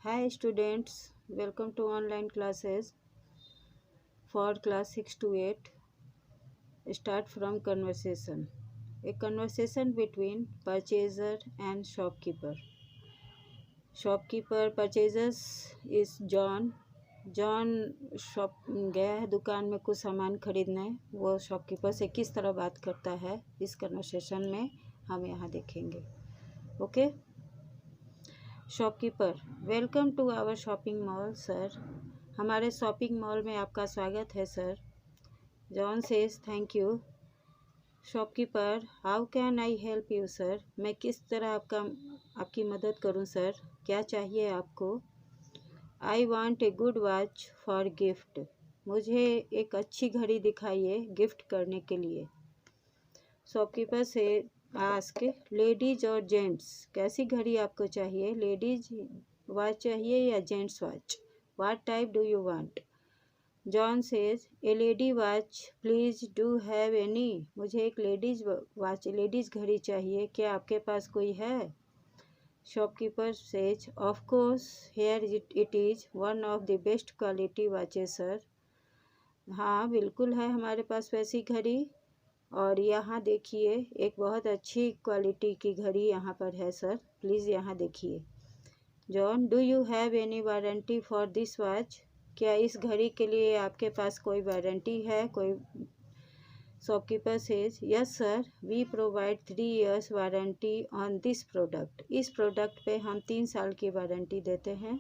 Hi students, welcome to online classes for class 6 to 8. Start from conversation. A conversation between purchaser and shopkeeper. Shopkeeper purchases is John. John shop गया है दुकान में कुछ सामान खरीदने। वो शॉपकीपर से किस तरह बात करता है इस कन्वर्सेशन में हम यहाँ देखेंगे। Okay. Shopkeeper, welcome to our shopping mall sir. हमारे शॉपिंग मॉल में आपका स्वागत है sir. John says thank you. Shopkeeper, how can I help you sir. मैं किस तरह आपकी मदद करूं सर, क्या चाहिए आपको। I want a good watch for gift. मुझे एक अच्छी घड़ी दिखाइए गिफ्ट करने के लिए। शॉपकीपर से आस्क, लेडीज और जेंट्स, कैसी घड़ी आपको चाहिए, लेडीज वॉच चाहिए या gents watch. What type do you want. John says, A lady watch please, do have any. मुझे एक लेडीज वॉच, लेडीज घड़ी चाहिए, क्या आपके पास कोई है। Shopkeeper says, of course here it is one of the best quality watches sir. हाँ बिल्कुल है हमारे पास वैसी घड़ी, और यहाँ देखिए एक बहुत अच्छी क्वालिटी की घड़ी यहाँ पर है सर, प्लीज़ यहाँ देखिए। John, do you have any warranty for this watch. क्या इस घड़ी के लिए आपके पास कोई वारंटी है कोई। Shopkeeper says, yes sir, we provide 3 years warranty on this product. इस प्रोडक्ट पे हम 3 साल की वारंटी देते हैं।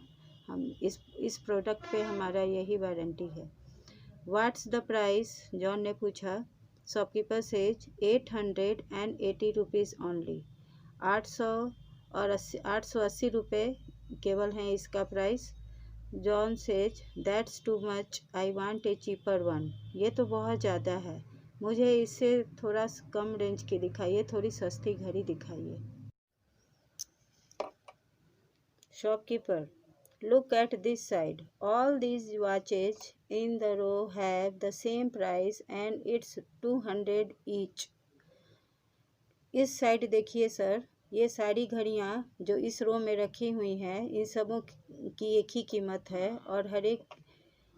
हम इस प्रोडक्ट पे हमारा यही वारंटी है। व्हाट्स द प्राइस, जॉन ने पूछा। Shopkeeper says, 880 rupees only. 880 रुपये केवल हैं इसका price. John says, that's too much, I want a cheaper one. ये तो बहुत ज़्यादा है, मुझे इससे थोड़ा कम रेंज की दिखाइए, थोड़ी सस्ती घड़ी दिखाइए। Shopkeeper, look at this side. All these watches in the row have the same price and it's 200 each. इस साइड देखिए सर, ये सारी घड़ियाँ जो इस रो में रखी हुई हैं इन सबों की एक ही कीमत है,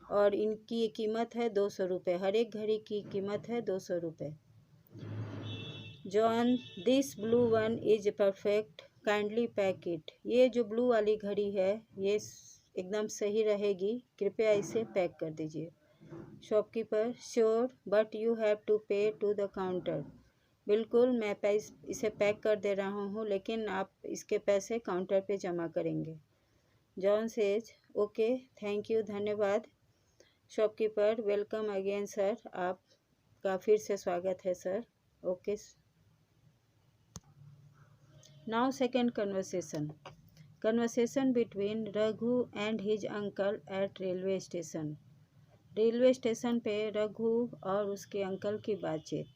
और इनकी कीमत है 200 रुपये। हर एक घड़ी की कीमत है 200 रुपये। John, this blue one is perfect, kindly pack it. ये जो ब्लू वाली घड़ी है ये एकदम सही रहेगी, कृपया इसे पैक कर दीजिए। Shopkeeper, sure, but you have to pay to the counter. बिल्कुल, मैं इसे पैक कर दे रहा हूँ, लेकिन आप इसके पैसे काउंटर पे जमा करेंगे। John says, okay, thank you, धन्यवाद। शॉपकीपर, वेलकम अगेन सर, आपका फिर से स्वागत है sir. Okay. Now second conversation. Conversation between Raghu and his uncle at railway station. Railway station पे रघु और उसके अंकल की बातचीत।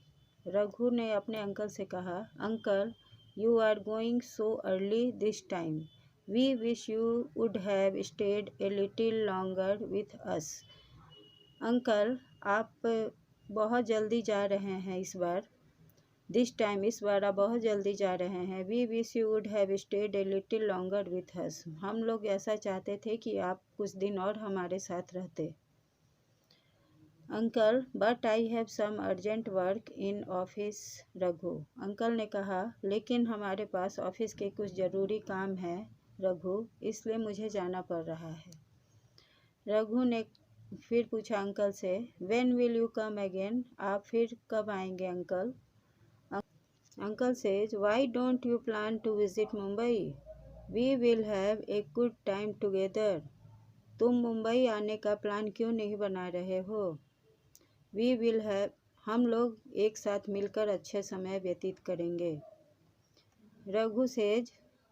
रघु ने अपने अंकल से कहा, uncle, you are going so early this time, we wish you would have stayed a little longer with us. Uncle, आप बहुत जल्दी जा रहे हैं इस बार। दिस टाइम, इस बार आप बहुत जल्दी जा रहे हैं। We wish you would have stayed a little longer with us. हम लोग ऐसा चाहते थे कि आप कुछ दिन और हमारे साथ रहते। Uncle, but I have some urgent work in office. Raghu, uncle ने कहा, लेकिन हमारे पास ऑफिस के कुछ ज़रूरी काम हैं रघु, इसलिए मुझे जाना पड़ रहा है। रघु ने फिर पूछा अंकल से, when will you come again. आप फिर कब आएंगे uncle. Uncle says, why don't you plan to visit Mumbai? We will have a good time together. तुम मुंबई आने का प्लान क्यों नहीं बना रहे हो। We will have, हम लोग एक साथ मिलकर अच्छे समय व्यतीत करेंगे। Raghu says,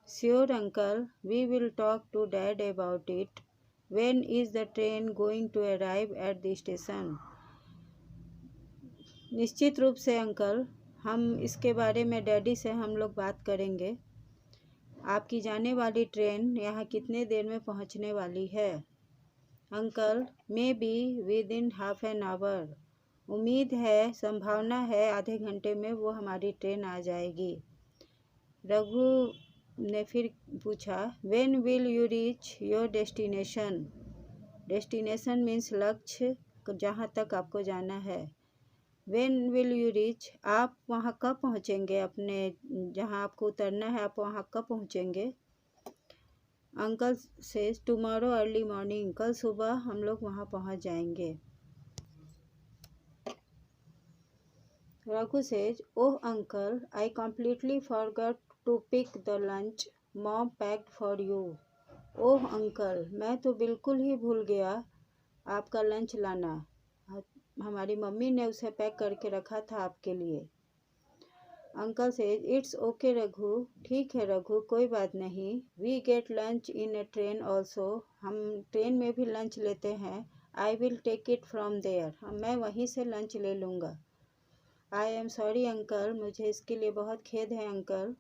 sure uncle, we will talk to dad about it. When is the train going to arrive at the station? निश्चित रूप से अंकल, हम इसके बारे में डैडी से हम लोग बात करेंगे। आपकी जाने वाली ट्रेन यहाँ कितने देर में पहुँचने वाली है। Uncle, may be with in half an hour. उम्मीद है, संभावना है आधे घंटे में वो हमारी ट्रेन आ जाएगी। रघु ने फिर पूछा, when will you reach your destination? Destination means लक्ष्य, जहाँ तक आपको जाना है। व्हेन विल यू रीच, आप वहाँ कब पहुँचेंगे, अपने जहाँ आपको उतरना है आप वहाँ कब पहुँचेंगे? Uncle says, tomorrow early morning, कल सुबह हम लोग वहाँ पहुँच जाएंगे। Raghu says, oh uncle, I completely forgot to pick the lunch mom packed for you. Oh uncle, मैं तो बिल्कुल ही भूल गया आपका लंच लाना। हमारी मम्मी ने उसे पैक करके रखा था आपके लिए। Uncle says, it's okay Raghu, ठीक है रघु, कोई बात नहीं। We get lunch in a train also, हम ट्रेन में भी लंच लेते हैं। I will take it from there, मैं वहीं से लंच ले लूँगा। आई एम सॉरी अंकल, मुझे इसके लिए बहुत खेद है अंकल।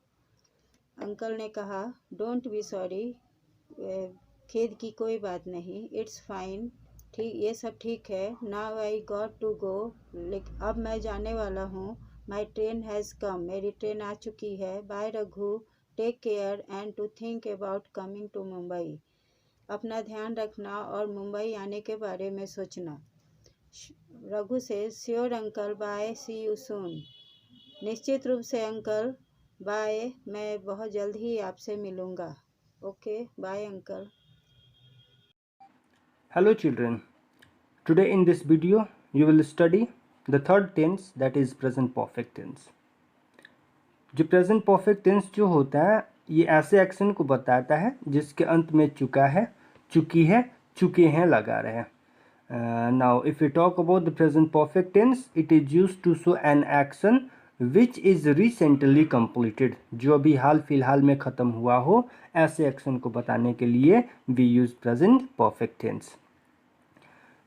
अंकल ने कहा, डोंट बी सॉरी, खेद की कोई बात नहीं। इट्स फाइन, ठीक, ये सब ठीक है। Now I got to go, अब मैं जाने वाला हूँ। माई ट्रेन हैज़ कम, मेरी ट्रेन आ चुकी है। Bye Raghu, take care and to think about coming to Mumbai, अपना ध्यान रखना और मुंबई आने के बारे में सोचना। रघु से, sure uncle, bye, see you soon, निश्चित रूप से अंकल, बाय, मैं बहुत जल्द ही आपसे मिलूँगा। Okay, bye uncle. Hello children, today in this video you will study the third tense, that is present perfect tense. जो प्रेजेंट परफेक्ट टेंस जो होता है ये ऐसे एक्शन को बताता है जिसके अंत में चुका है, चुकी है, चुके हैं लगा रहे हैं। Now if you talk about the present perfect tense, it is used to show an action which is recently completed, जो अभी हाल फिलहाल में ख़त्म हुआ हो, ऐसे एक्शन को बताने के लिए we use present perfect tense.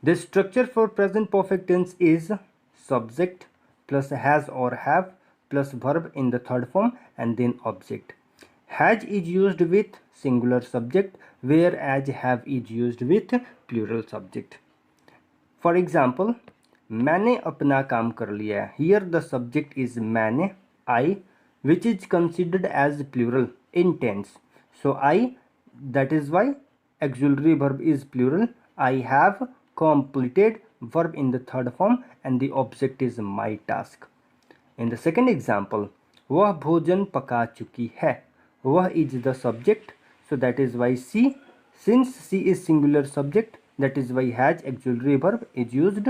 The structure for present perfect tense is subject plus has or have plus verb in the third form and then object. Has is used with singular subject, whereas have is used with plural subject. For example, मैंने अपना काम कर लिया. Here the subject is मैंने, I, which is considered as plural in tense. So I, that is why auxiliary verb is plural. I have completed, verb in the third form, and the object is my task. In the second example, वह भोजन पका चुकी है. वह is the subject, so that is why she, since she is singular subject, that is why has auxiliary verb is used.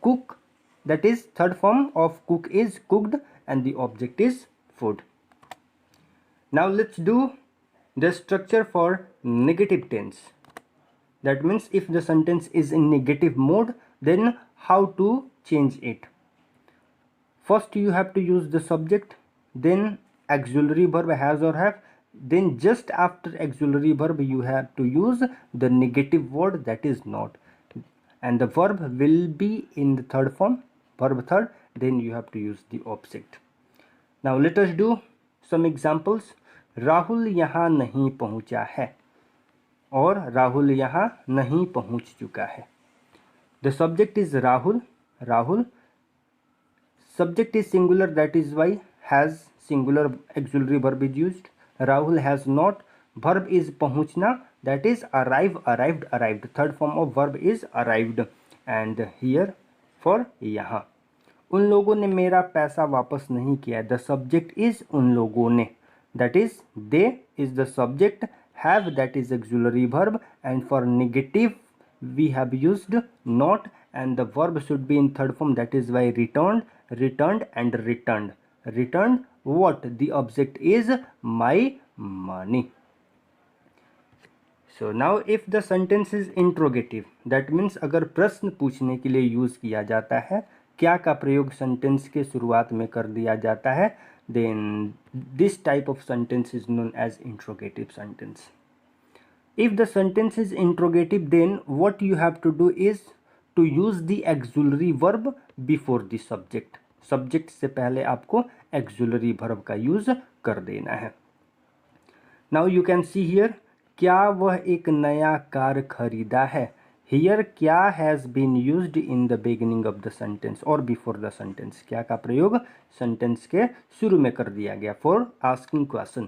Cook, that is third form of cook is cooked, and the object is food. Now let's do the structure for negative tense. That means if the sentence is in negative mode, then how to change it. First you have to use the subject, then auxiliary verb has or have, then just after auxiliary verb you have to use the negative word, that is not, and the verb will be in the third form, verb third, then you have to use the object. Now let us do some examples. Rahul यहाँ नहीं पहुँचा है और राहुल यहाँ नहीं पहुँच चुका है. The subject is Rahul, Rahul. Subject is singular, that is why has singular auxiliary verb is used. Rahul has not. Verb is पहुँचना, that is arrive, arrived, arrived. Third form of verb is arrived. And here for यहाँ. उन लोगों ने मेरा पैसा वापस नहीं किया. The subject is उन लोगों ने, that is they is the subject. Have, that is auxiliary verb, and for negative we have used not, and the verb should be in third form, that is why returned, returned, and returned. Returned what? The object is my money. So now if the sentence is interrogative, that means अगर प्रश्न पूछने के लिए use किया जाता है, क्या का प्रयोग सेंटेंस के शुरुआत में कर दिया जाता है, then this type of sentence is known as interrogative sentence. If the sentence is interrogative, then what you have to do is to use the auxiliary verb before the subject. Subject से पहले आपको auxiliary verb का use कर देना है. Now you can see here, क्या वह एक नया कार खरीदा है. Here क्या has been used in the beginning of the sentence or before the sentence. क्या का प्रयोग sentence के शुरू में कर दिया गया for asking question.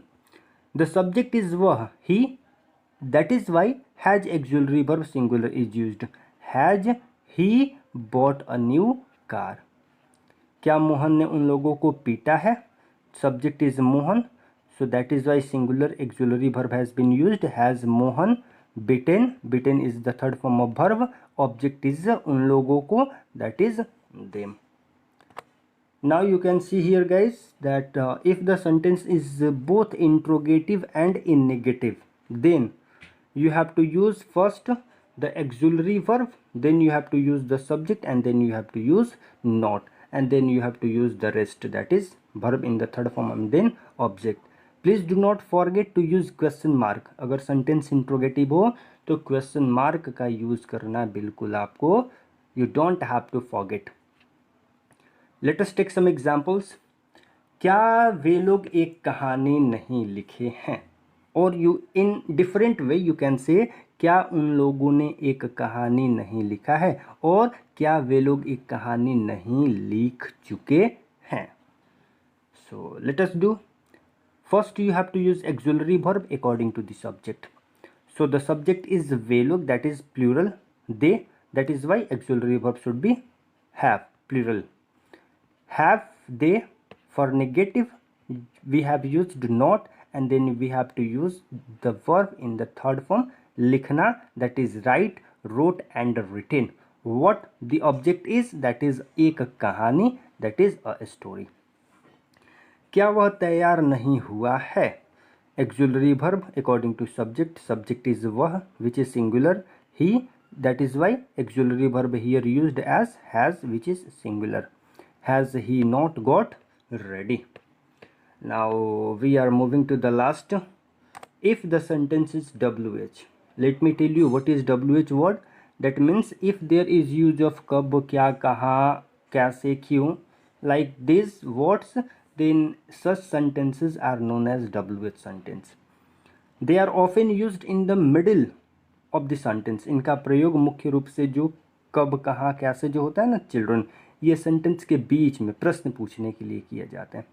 The subject is वह he, that is why has auxiliary verb singular is used. Has he bought a new car. क्या मोहन ने उन लोगों को पीटा है? Subject is Mohan, so that is why singular auxiliary verb has been used. Has Mohan beaten? Beaten is the third form of verb. Object is उन लोगों को, that is them. Now you can see here guys that if the sentence is both interrogative and in negative, then you have to use first the auxiliary verb, then you have to use the subject, and then you have to use not, and then you have to use the rest, that is verb in the third form and then object. Please do not forget to use question mark. अगर sentence interrogative हो तो question mark का use करना बिल्कुल आपको, you don't have to forget. Let us take some examples. क्या वे लोग एक कहानी नहीं लिखे हैं? और you in different way you can say क्या उन लोगों ने एक कहानी नहीं लिखा है, और क्या वे लोग एक कहानी नहीं लिख चुके हैं। सो let us do. First you have to use auxiliary verb according to the subject. So the subject is they लोग, that is plural, they, that is why auxiliary verb should be have, plural. Have they. For negative we have used not, and then we have to use the verb in the third form लिखना, that is write, wrote and written. What the object is, that is एक कहानी, that is a story. क्या वह तैयार नहीं हुआ है? Auxiliary verb according to subject, subject is वह which is singular, he, that is why auxiliary verb here used as has which is singular. Has he not got ready. Now we are moving to the last. If the sentence is WH, let me tell you what is WH word. That means if there is use of कब, क्या, कहाँ, कैसे, क्यों, like these words, then such sentences are known as WH sentence. They are often used in the middle of the sentence. इनका प्रयोग मुख्य रूप से जो कब, कहाँ, कैसे जो होता है ना चिल्ड्रन, ये सेंटेंस के बीच में प्रश्न पूछने के लिए किया जाता है।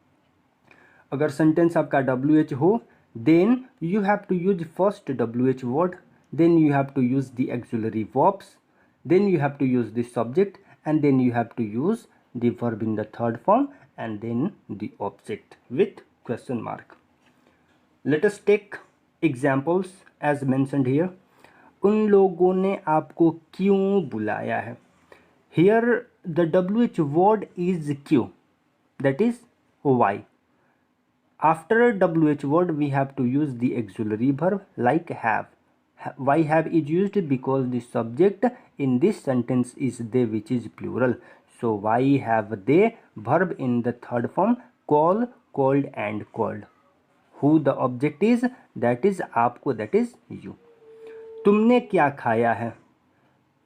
अगर सेंटेंस आपका WH हो, then you have to use first WH word, then you have to use the auxiliary verbs, then you have to use the subject, and then you have to use the verb in the third form, and then the object with question mark. Let us take examples as mentioned here. उन लोगों ने आपको क्यों बुलाया है? Here the WH word is क्यों, that is why. After WH word we have to use the auxiliary verb like have. Why have is used? Because the subject in this sentence is they, which is plural. So why have they, verb in the third form call, called and called. Who the object is, that is आपको, that is you. तुमने क्या खाया है?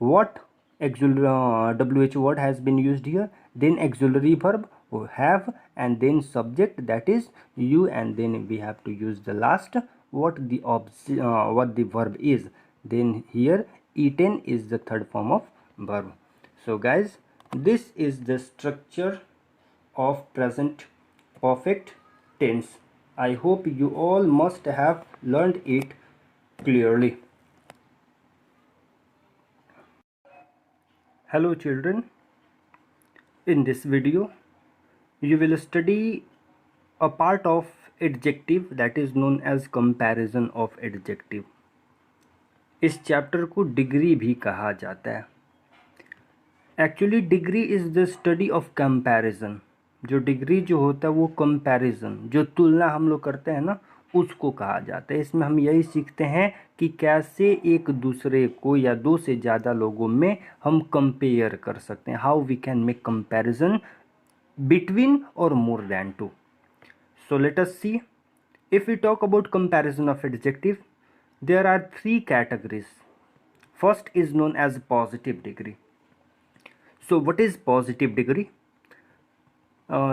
What WH word has been used here? Then auxiliary verb have, and then subject, that is you, and then we have to use the last what the verb is. Then here eaten is the third form of verb. So guys, this is the structure of present perfect tense. I hope you all must have learned it clearly. Hello children, in this video you will study a part of adjective that is known as comparison of adjective. इस chapter को degree भी कहा जाता है। Actually degree is the study of comparison. जो degree जो होता है वो कंपैरिजन, जो तुलना हम लोग करते हैं ना, उसको कहा जाता है। इसमें हम यही सीखते हैं कि कैसे एक दूसरे को या दो से ज़्यादा लोगों में हम कंपेयर कर सकते हैं, how we can make comparison between और more than two. So let us see. If we talk about comparison of adjective, there are three categories. First is known as positive degree. So what is positive degree?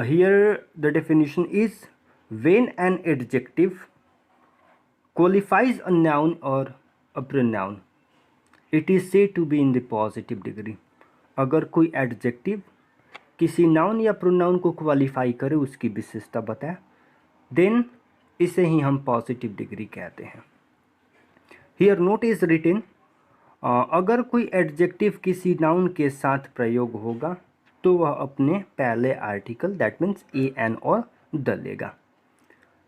Here the definition is when an adjective qualifies a noun or a pronoun, it is said to be in the positive degree. अगर कोई adjective किसी noun या pronoun को qualify करे, उसकी विशेषता बताए, then इसे ही हम पॉजिटिव डिग्री कहते हैं। हियर नोट इज रिटन, अगर कोई एडजेक्टिव किसी नाउन के साथ प्रयोग होगा तो वह अपने पहले article that means a an और द लेगा।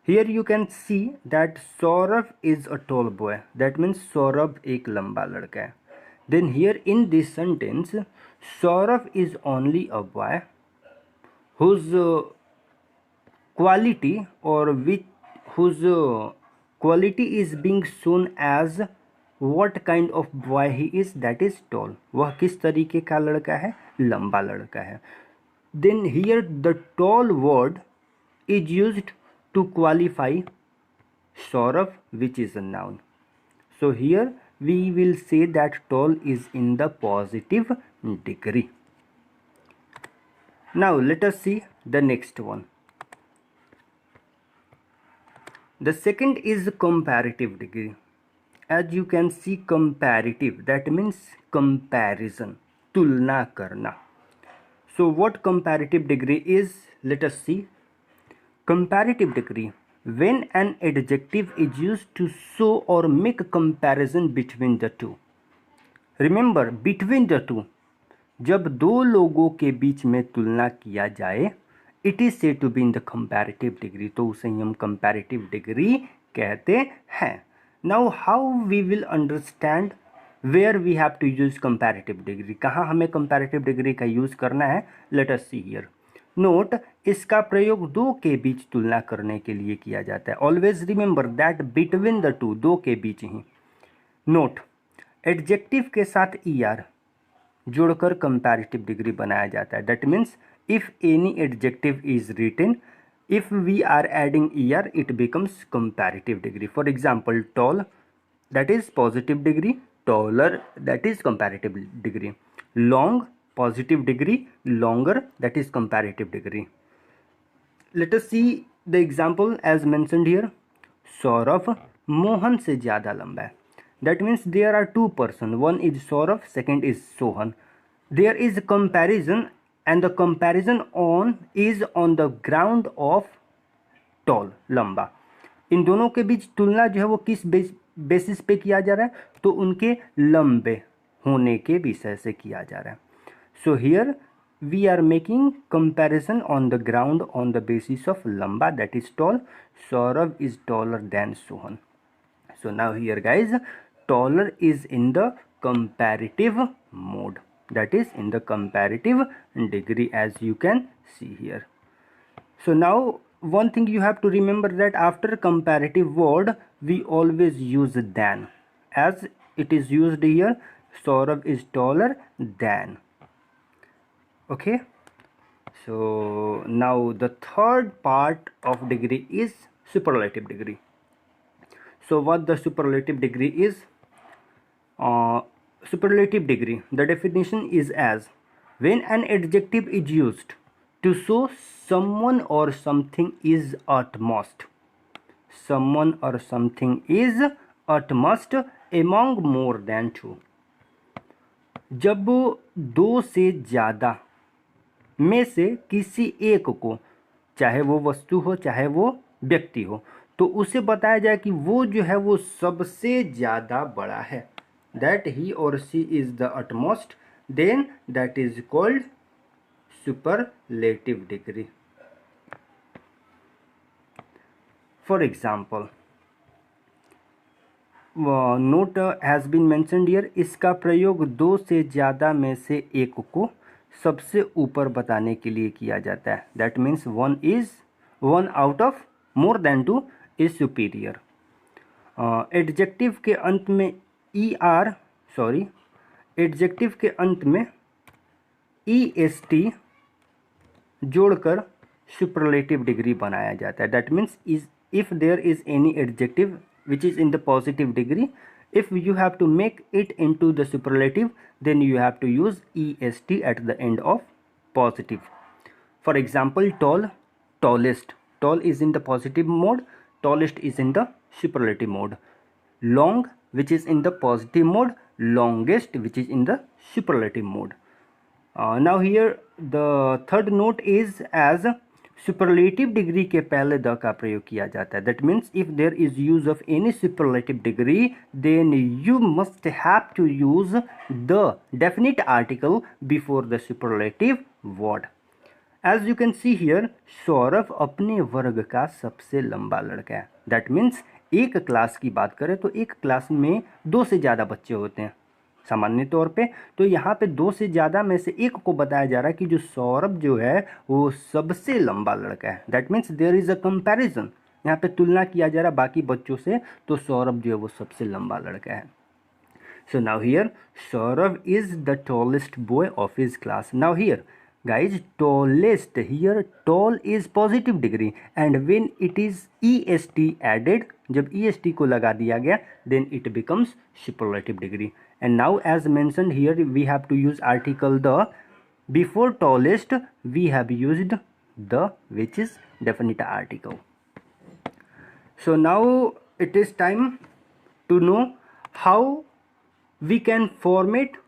Here you can see that Saurabh is a tall boy, that means Saurabh एक लंबा लड़का है। Then here in this sentence Saurabh is only a boy whose quality or which whose quality is being shown as what kind of boy he is, that is tall, वह किस तरीके का लड़का है, लंबा लड़का है। then here the tall word is used to qualify Saurav, which is a noun. So here we will say that tall is in the positive degree. Now let us see the next one. The second is comparative degree. As you can see, comparative, that means comparison, तुलना करना. So what comparative degree is? Let us see. Comparative degree, when an adjective is used to show or make comparison between the two. Remember, between the two, जब दो लोगों के बीच में तुलना किया जाए, it is said to be in the comparative degree, तो उसे ही हम कंपैरेटिव डिग्री कहते हैं। Now how we will understand where we have to use comparative degree, कहाँ हमें कंपैरेटिव डिग्री का यूज करना है। Let us see here. Note, इसका प्रयोग दो के बीच तुलना करने के लिए किया जाता है। Always remember that between the two, दो के बीच ही। नोट, एडजेक्टिव के साथ ER जोड़कर कंपैरेटिव डिग्री बनाया जाता है। That means if any adjective is written, if we are adding ER it becomes comparative degree. For example, tall that is positive degree, taller that is comparative degree, long positive degree, longer that is comparative degree. Let us see the example as mentioned here. Saurabh Mohan से ज़्यादा लंबा है। That means there are two persons, one is Saurav, second is Sohan. There is a comparison and the comparison is on the ground of tall, लंबा। इन दोनों के बीच तुलना जो है वो किस बेसिस पे किया जा रहा है, तो उनके लंबे होने के विषय से किया जा रहा है। So here we are making comparison on the ground on the basis of lamba, that is tall. Saurav is taller than Sohan. So now here guys, taller is in the comparative mode, that is in the comparative degree, as you can see here. So now one thing you have to remember, that after comparative word we always use than, as it is used here. Saurav is taller than. Okay, so now the third part of degree is superlative degree. So what the superlative degree is? Superlative degree, the definition is as when an adjective is used to show someone or something is utmost, someone or something is utmost among more than two. जब दो से ज़्यादा में से किसी एक को, चाहे वो वस्तु हो चाहे वो व्यक्ति हो, तो उसे बताया जाए कि वो जो है वो सबसे ज़्यादा बड़ा है, दैट ही और she is the utmost, then that is called superlative degree. For example, note has been mentioned here, इसका प्रयोग दो से ज़्यादा में से एक को सबसे ऊपर बताने के लिए किया जाता है। That means one out of more than two is superior. Adjective के अंत में एडजेक्टिव के अंत में EST जोड़कर सुपरलेटिव डिग्री बनाया जाता है। That means if there is any adjective which is in the positive degree, if you have to make it into the superlative, then you have to use EST at the end of positive. For example, tall, tallest, tall is in the positive mode, tallest is in the superlative mode. Long, which is in the positive mode, longest, which is in the superlative mode. Now here the third note is as superlative degree के पहले the का प्रयोग किया जाता है. That means if there is use of any superlative degree then you must have to use the definite article before the superlative word. As you can see here, Saurabh अपने वर्ग का सबसे लंबा लड़का है. दैट मीन्स एक क्लास की बात करें तो एक क्लास में 2 से ज़्यादा बच्चे होते हैं सामान्य तौर पे. तो यहाँ पे 2 से ज़्यादा में से एक को बताया जा रहा है कि जो सौरभ जो है वो सबसे लंबा लड़का है. That means there is a comparison, यहाँ पे तुलना किया जा रहा है बाकी बच्चों से, तो सौरभ जो है वो सबसे लंबा लड़का है. So now here Saurav is the tallest boy of his class. Now here guys, tallest, here tall is positive degree and when it is est added, जब est को लगा दिया गया then it becomes superlative degree. And now as mentioned here we have to use article the. Before tallest we have used the, which is definite article. So now it is time to know how we can format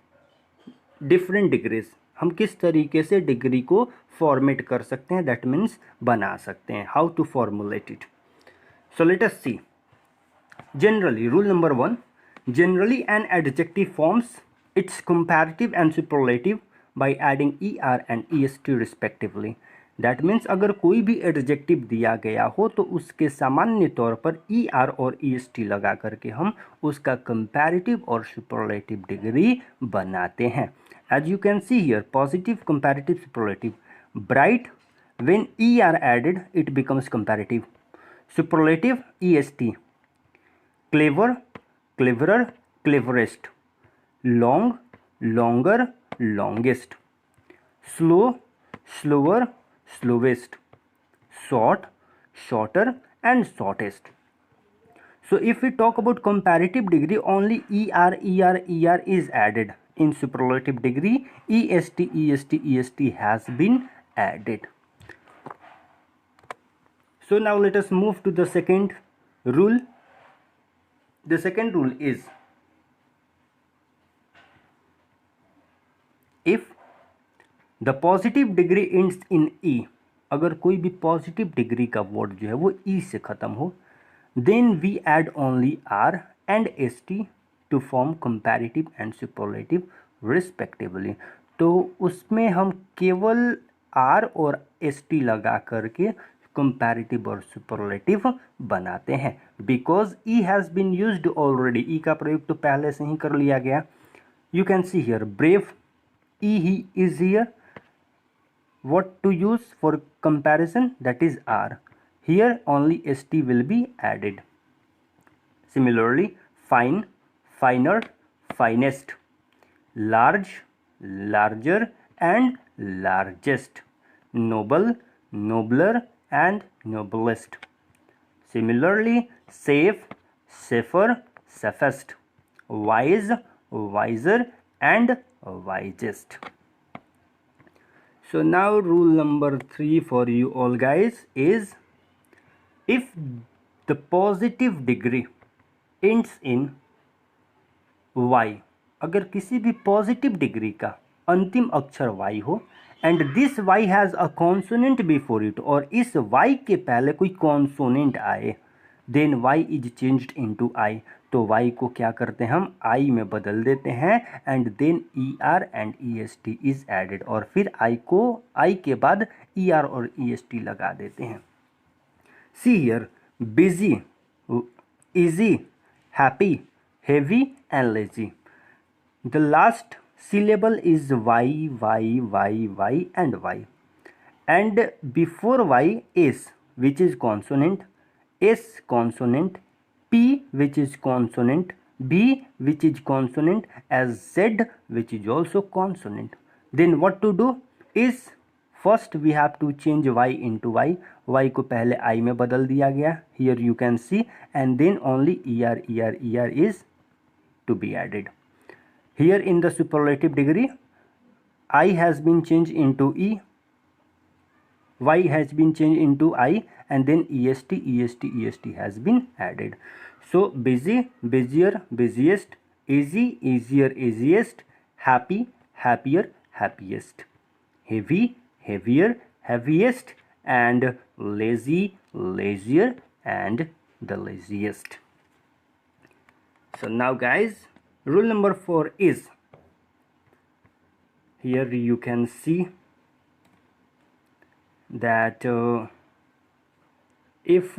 different degrees. हम किस तरीके से degree को format कर सकते हैं, that means बना सकते हैं. How to formulate it. So let us see. Generally rule number 1, generally an adjective forms its comparative and superlative by adding er and est respectively. That means अगर कोई भी एडजेक्टिव दिया गया हो तो उसके सामान्य तौर पर er और est लगा करके हम उसका कंपैरेटिव और सुपरलेटिव डिग्री बनाते हैं. As you can see here, positive, comparative, superlative. Bright, when er added it becomes comparative. Superlative, est. Clever, cleverer, cleverest. Long, longer, longest. Slow, slower, slowest. Short, shorter and shortest. So if we talk about comparative degree, only er is added. In superlative degree, est has been added. So now let us move to the second rule. The second rule is, if the positive degree ends in e, अगर कोई भी positive degree का word जो है वो ई से ख़त्म हो, then we add only r and st to form comparative and superlative respectively. तो उसमें हम केवल r और st लगा करके कंपैरेटिव और सुपरलेटिव बनाते हैं. Because E has been used already, E का प्रयोग तो पहले से ही कर लिया गया. You can see here brave, E he is here. what to use for comparison, that is r. Here only st will be added. Similarly, fine, finer, finest. Large, larger and largest. Noble, nobler and noblest. Similarly, safe, safer, safest. Wise, wiser and wisest. So now rule number 3 for you all guys is, if the positive degree ends in y, अगर किसी भी positive degree का अंतिम अक्षर y हो and this y has a consonant before it, और इस y के पहले कोई कॉन्सोनेंट आए, then y is changed into i. तो y को क्या करते हैं हम i में बदल देते हैं and then er and est is added, और फिर i के बाद er और est लगा देते हैं. See here, busy, easy, happy, heavy and lazy. The last syllable is y and y, and before y is, which is consonant, s consonant, p which is consonant, b which is consonant, as z which is also consonant. Then what to do is, first we have to change y into y. y को पहले i में बदल दिया गया, here you can see, and then only er is to be added. Here in the superlative degree, I has been changed into e, y has been changed into I, and then est has been added. So busy, busier, busiest, easy, easier, easiest, happy, happier, happiest, heavy, heavier, heaviest, and lazy, lazier, and the laziest. So now guys, rule number 4 is, here you can see that if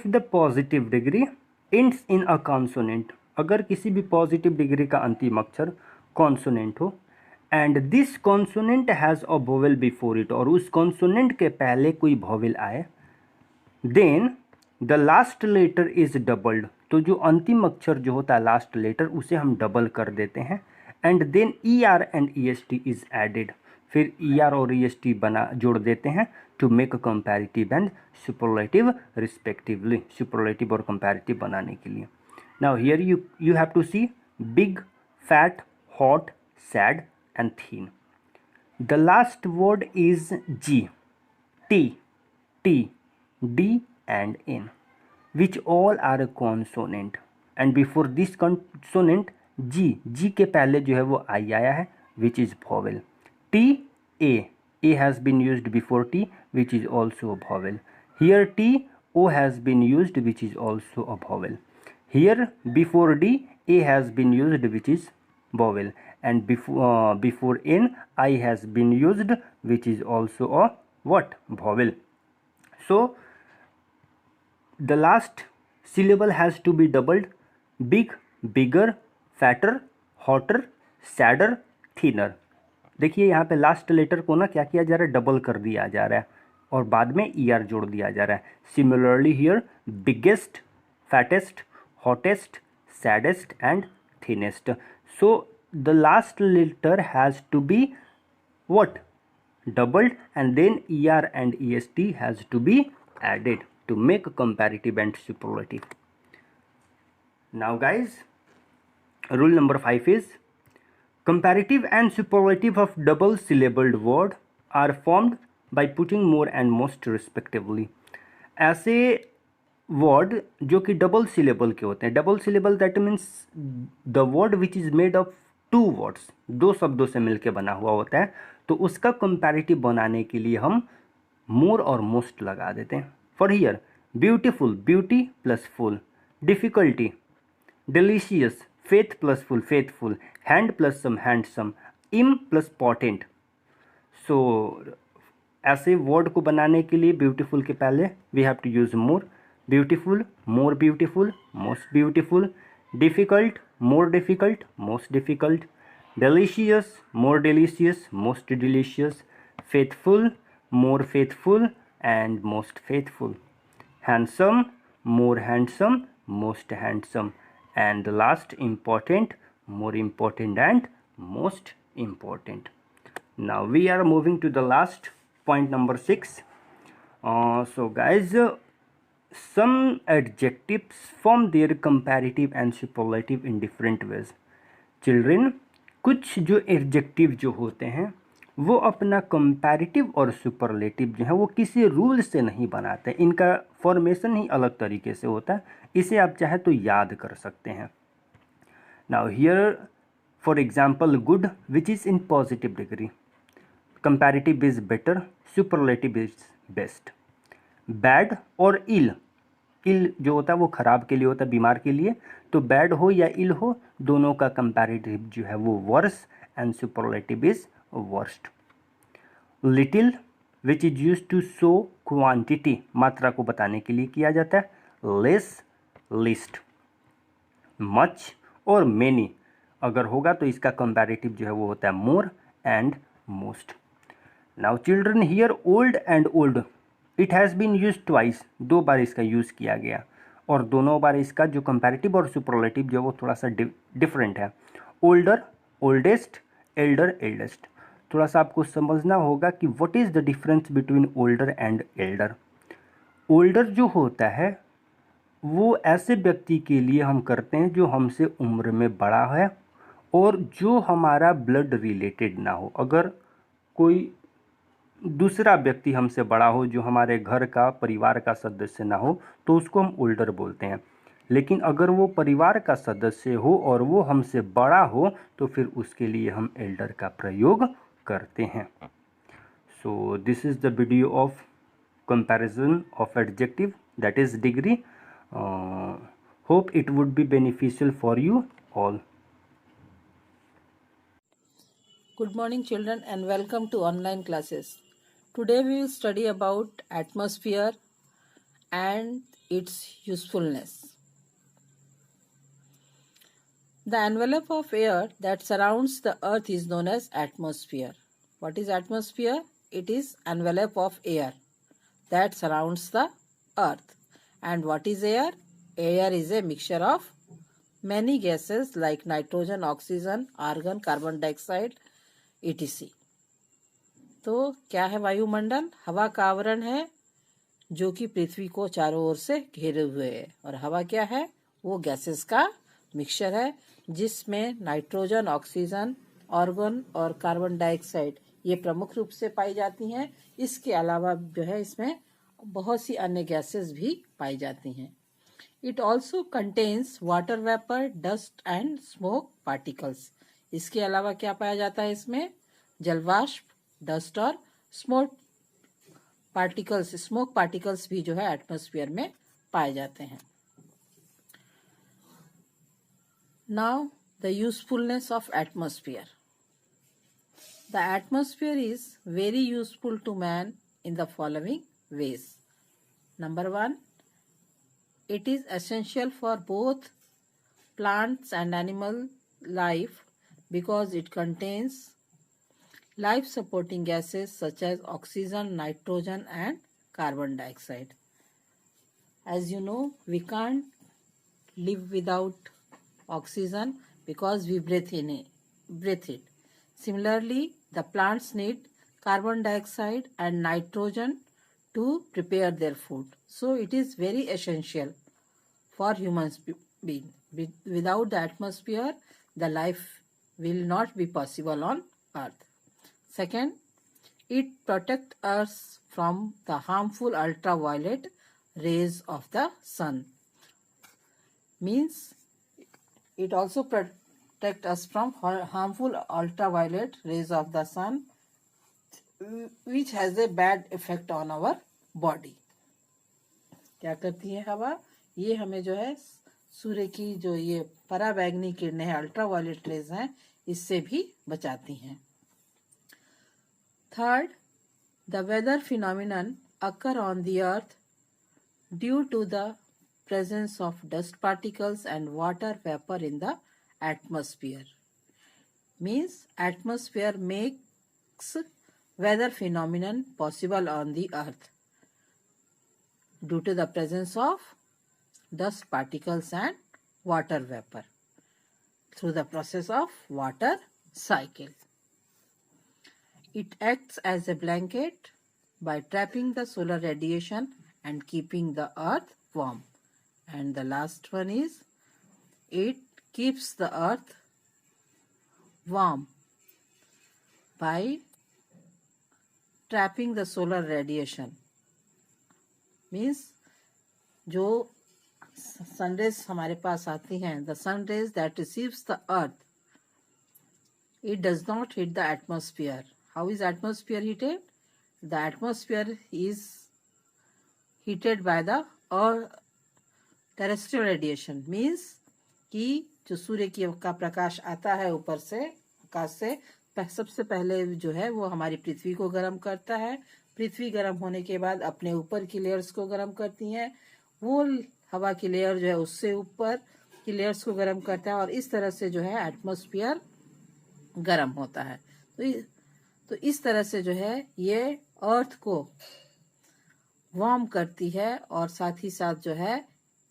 the positive degree ends in a consonant, अगर किसी भी positive degree का अंतिम अक्षर consonant हो, and this consonant has a vowel before it, और उस consonant के पहले कोई वोवेल आए, then the last letter is doubled, तो जो अंतिम अक्षर जो होता है लास्ट लेटर उसे हम डबल कर देते हैं, and then E R and E S T is added, फिर ई आर और ई एस टी बना जोड़ देते हैं to make comparative and superlative respectively, superlative और कंपैरेटिव बनाने के लिए. Now here you have to see big, fat, hot, sad and thin. The last word is G, T, T, D and N, which all are a consonant, and before this consonant G के पहले जो है वो I आया है, which is vowel. T, A has been used before T, which is also a vowel. Here T, O has been used, which is also a vowel. Here before D, A has been used, which is vowel, and before N, I has been used, which is also a what? Vowel. So the last syllable has to be doubled. Big, bigger, fatter, hotter, sadder, thinner. देखिए यहाँ पे last letter को ना क्या किया जा रहा है, डबल कर दिया जा रहा है और बाद में ई आर जोड़ दिया जा रहा है. Similarly here biggest, fattest, hottest, saddest and thinnest. So the last letter has to be what? doubled, and then er and est has to be added to make comparative and superlative. Now guys, rule number 5 is comparative and superlative of double syllabled word are formed by putting more and most respectively. ऐसे word जो कि double syllable के होते हैं, double syllable that means the word which is made of two words, दो शब्दों से मिलकर बना हुआ होता है, तो उसका कंपैरेटिव बनाने के लिए हम मोर और मोस्ट लगा देते हैं. For here beautiful, beauty plus full, difficulty, delicious, faith plus full, faithful, hand plus some, handsome, im plus potent. So ऐसे वर्ड को बनाने के लिए ब्यूटीफुल के पहले we have to use more, beautiful, more beautiful, most beautiful, difficult, more difficult, most difficult, delicious, more delicious, most delicious, faithful, more faithful, and most faithful, handsome, more handsome, most handsome, and the last important, more important, and most important. Now we are moving to the last point, number 6. So guys, some adjectives form their comparative and superlative in different ways. Children, कुछ जो adjective जो होते हैं वो अपना comparative और superlative जो है वो किसी रूल से नहीं बनाते, इनका फॉर्मेशन ही अलग तरीके से होता है, इसे आप चाहे तो याद कर सकते हैं. Now here for example good which is in positive degree, comparative is better, superlative is best. Bad और इल, इल जो होता है वो ख़राब के लिए होता है, बीमार के लिए, तो बैड हो या इल हो दोनों का कंपैरेटिव जो है वो worse and superlative is worst. Little which is use to show quantity, मात्रा को बताने के लिए किया जाता है, लेस, लिस्ट. मच और मेनी अगर होगा तो इसका कंपैरेटिव जो है वो होता है more and most. Now children here old and old, it has been use twice, दो बार इसका यूज़ किया गया और दोनों बार इसका जो कंपैरेटिव और सुपरलेटिव जो वो थोड़ा सा डिफरेंट है. Older, oldest, Elder, eldest. थोड़ा सा आपको समझना होगा कि what is the difference between older and Elder. Older जो होता है वो ऐसे व्यक्ति के लिए हम करते हैं जो हमसे उम्र में बड़ा है और जो हमारा ब्लड रिलेटेड ना हो. अगर कोई दूसरा व्यक्ति हमसे बड़ा हो, जो हमारे घर का परिवार का सदस्य ना हो, तो उसको हम ओल्डर बोलते हैं। लेकिन अगर वो परिवार का सदस्य हो और वो हमसे बड़ा हो तो फिर उसके लिए हम एल्डर का प्रयोग करते हैं। So this is the video of comparison of adjective, that is degree. Hope it would be beneficial for you all. Good morning children and welcome to online classes. Today we will study about atmosphere and its usefulness. The envelope of air that surrounds the earth is known as atmosphere. What is atmosphere? It is envelope of air that surrounds the earth. And what is air? Air is a mixture of many gases like nitrogen, oxygen, argon, carbon dioxide, etc. तो क्या है वायुमंडल? हवा का आवरण है जो कि पृथ्वी को चारों ओर से घेरे हुए है। और हवा क्या है? वो गैसेस का मिक्सचर है जिसमें नाइट्रोजन, ऑक्सीजन, आर्गन और कार्बन डाइऑक्साइड ये प्रमुख रूप से पाई जाती हैं। इसके अलावा जो है इसमें बहुत सी अन्य गैसेस भी पाई जाती हैं। It also contains water vapour, dust and smoke particles. इसके अलावा क्या पाया जाता है इसमें? जलवाष्प, डस्ट और स्मोक पार्टिकल्स भी जो है एटमॉस्फेयर में पाए जाते हैं। Now the usefulness of atmosphere. The atmosphere is very useful to man in the following ways. Number 1, it is essential for both plants and animal life because it contains life supporting gases such as oxygen, nitrogen and carbon dioxide. As you know, we can't live without oxygen because we breathe it. Similarly, the plants need carbon dioxide and nitrogen to prepare their food. So it is very essential for humans being. Without the atmosphere, the life will not be possible on earth. Second, it protects us from the harmful ultraviolet rays of the sun. Means it also protects us from harmful ultraviolet rays of the sun, which has a bad effect on our body. क्या करती है हवा? ये हमें जो है सूर्य की जो ये पराबैंगनी किरणें हैं, अल्ट्रावायलेट रेज हैं, इससे भी बचाती हैं। Third, the weather phenomenon occur on the earth due to the presence of dust particles and water vapor in the atmosphere. Means atmosphere makes weather phenomenon possible on the earth due to the presence of dust particles and water vapor through the process of water cycle. It acts as a blanket by trapping the solar radiation and keeping the earth warm. And the last one is, it keeps the earth warm by trapping the solar radiation. Means जो sun rays हमारे पास आती हैं, the sun rays that receives the earth, it does not hit the atmosphere. How is atmosphere heated? The atmosphere is heated by the terrestrial radiation. Means कि जो सूर्य का प्रकाश आता है ऊपर से, आकाश से, सबसे पहले जो है वो हमारी पृथ्वी को गर्म करता है। पृथ्वी गर्म होने के बाद अपने ऊपर की लेयर्स को गर्म करती हैं। वो हवा की लेयर जो है उससे ऊपर की लेयर्स को गर्म करता है और इस तरह से जो है एटमॉस्फेयर गर्म होता है। तो इस तरह से जो है ये अर्थ को वार्म करती है और साथ ही साथ जो है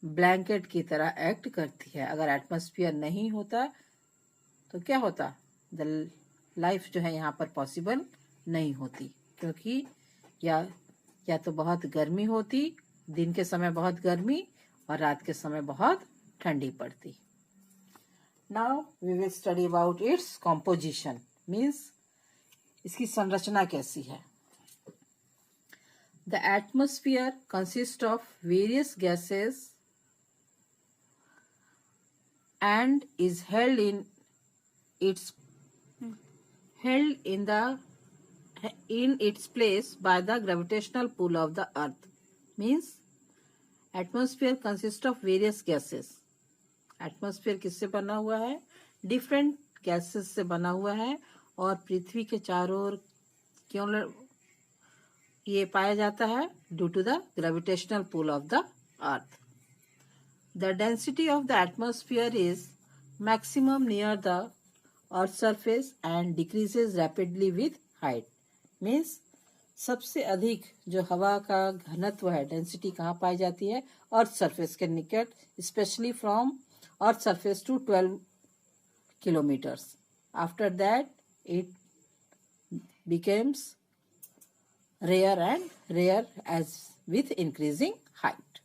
ब्लैंकेट की तरह एक्ट करती है। अगर एटमॉस्फेयर नहीं होता तो क्या होता? द लाइफ जो है यहाँ पर पॉसिबल नहीं होती, क्योंकि या तो बहुत गर्मी होती, दिन के समय बहुत गर्मी और रात के समय बहुत ठंडी पड़ती। Now we will study about its composition. Means इसकी संरचना कैसी है। The atmosphere consists of various gases and is held in its place by the gravitational pull of the earth. Means atmosphere consists of various gases. atmosphere किससे बना हुआ है? Different gases से बना हुआ है और पृथ्वी के चारों ओर क्यों ये पाया जाता है? Due to the gravitational pull of the earth. The density of the atmosphere is maximum near the earth's surface and decreases rapidly with height. Means सबसे अधिक जो हवा का घनत्व है, डेंसिटी कहाँ पाई जाती है? अर्थ सरफेस के निकट, specially from earth surface to 12 kilometers. After that it becomes rare and rare as with increasing height.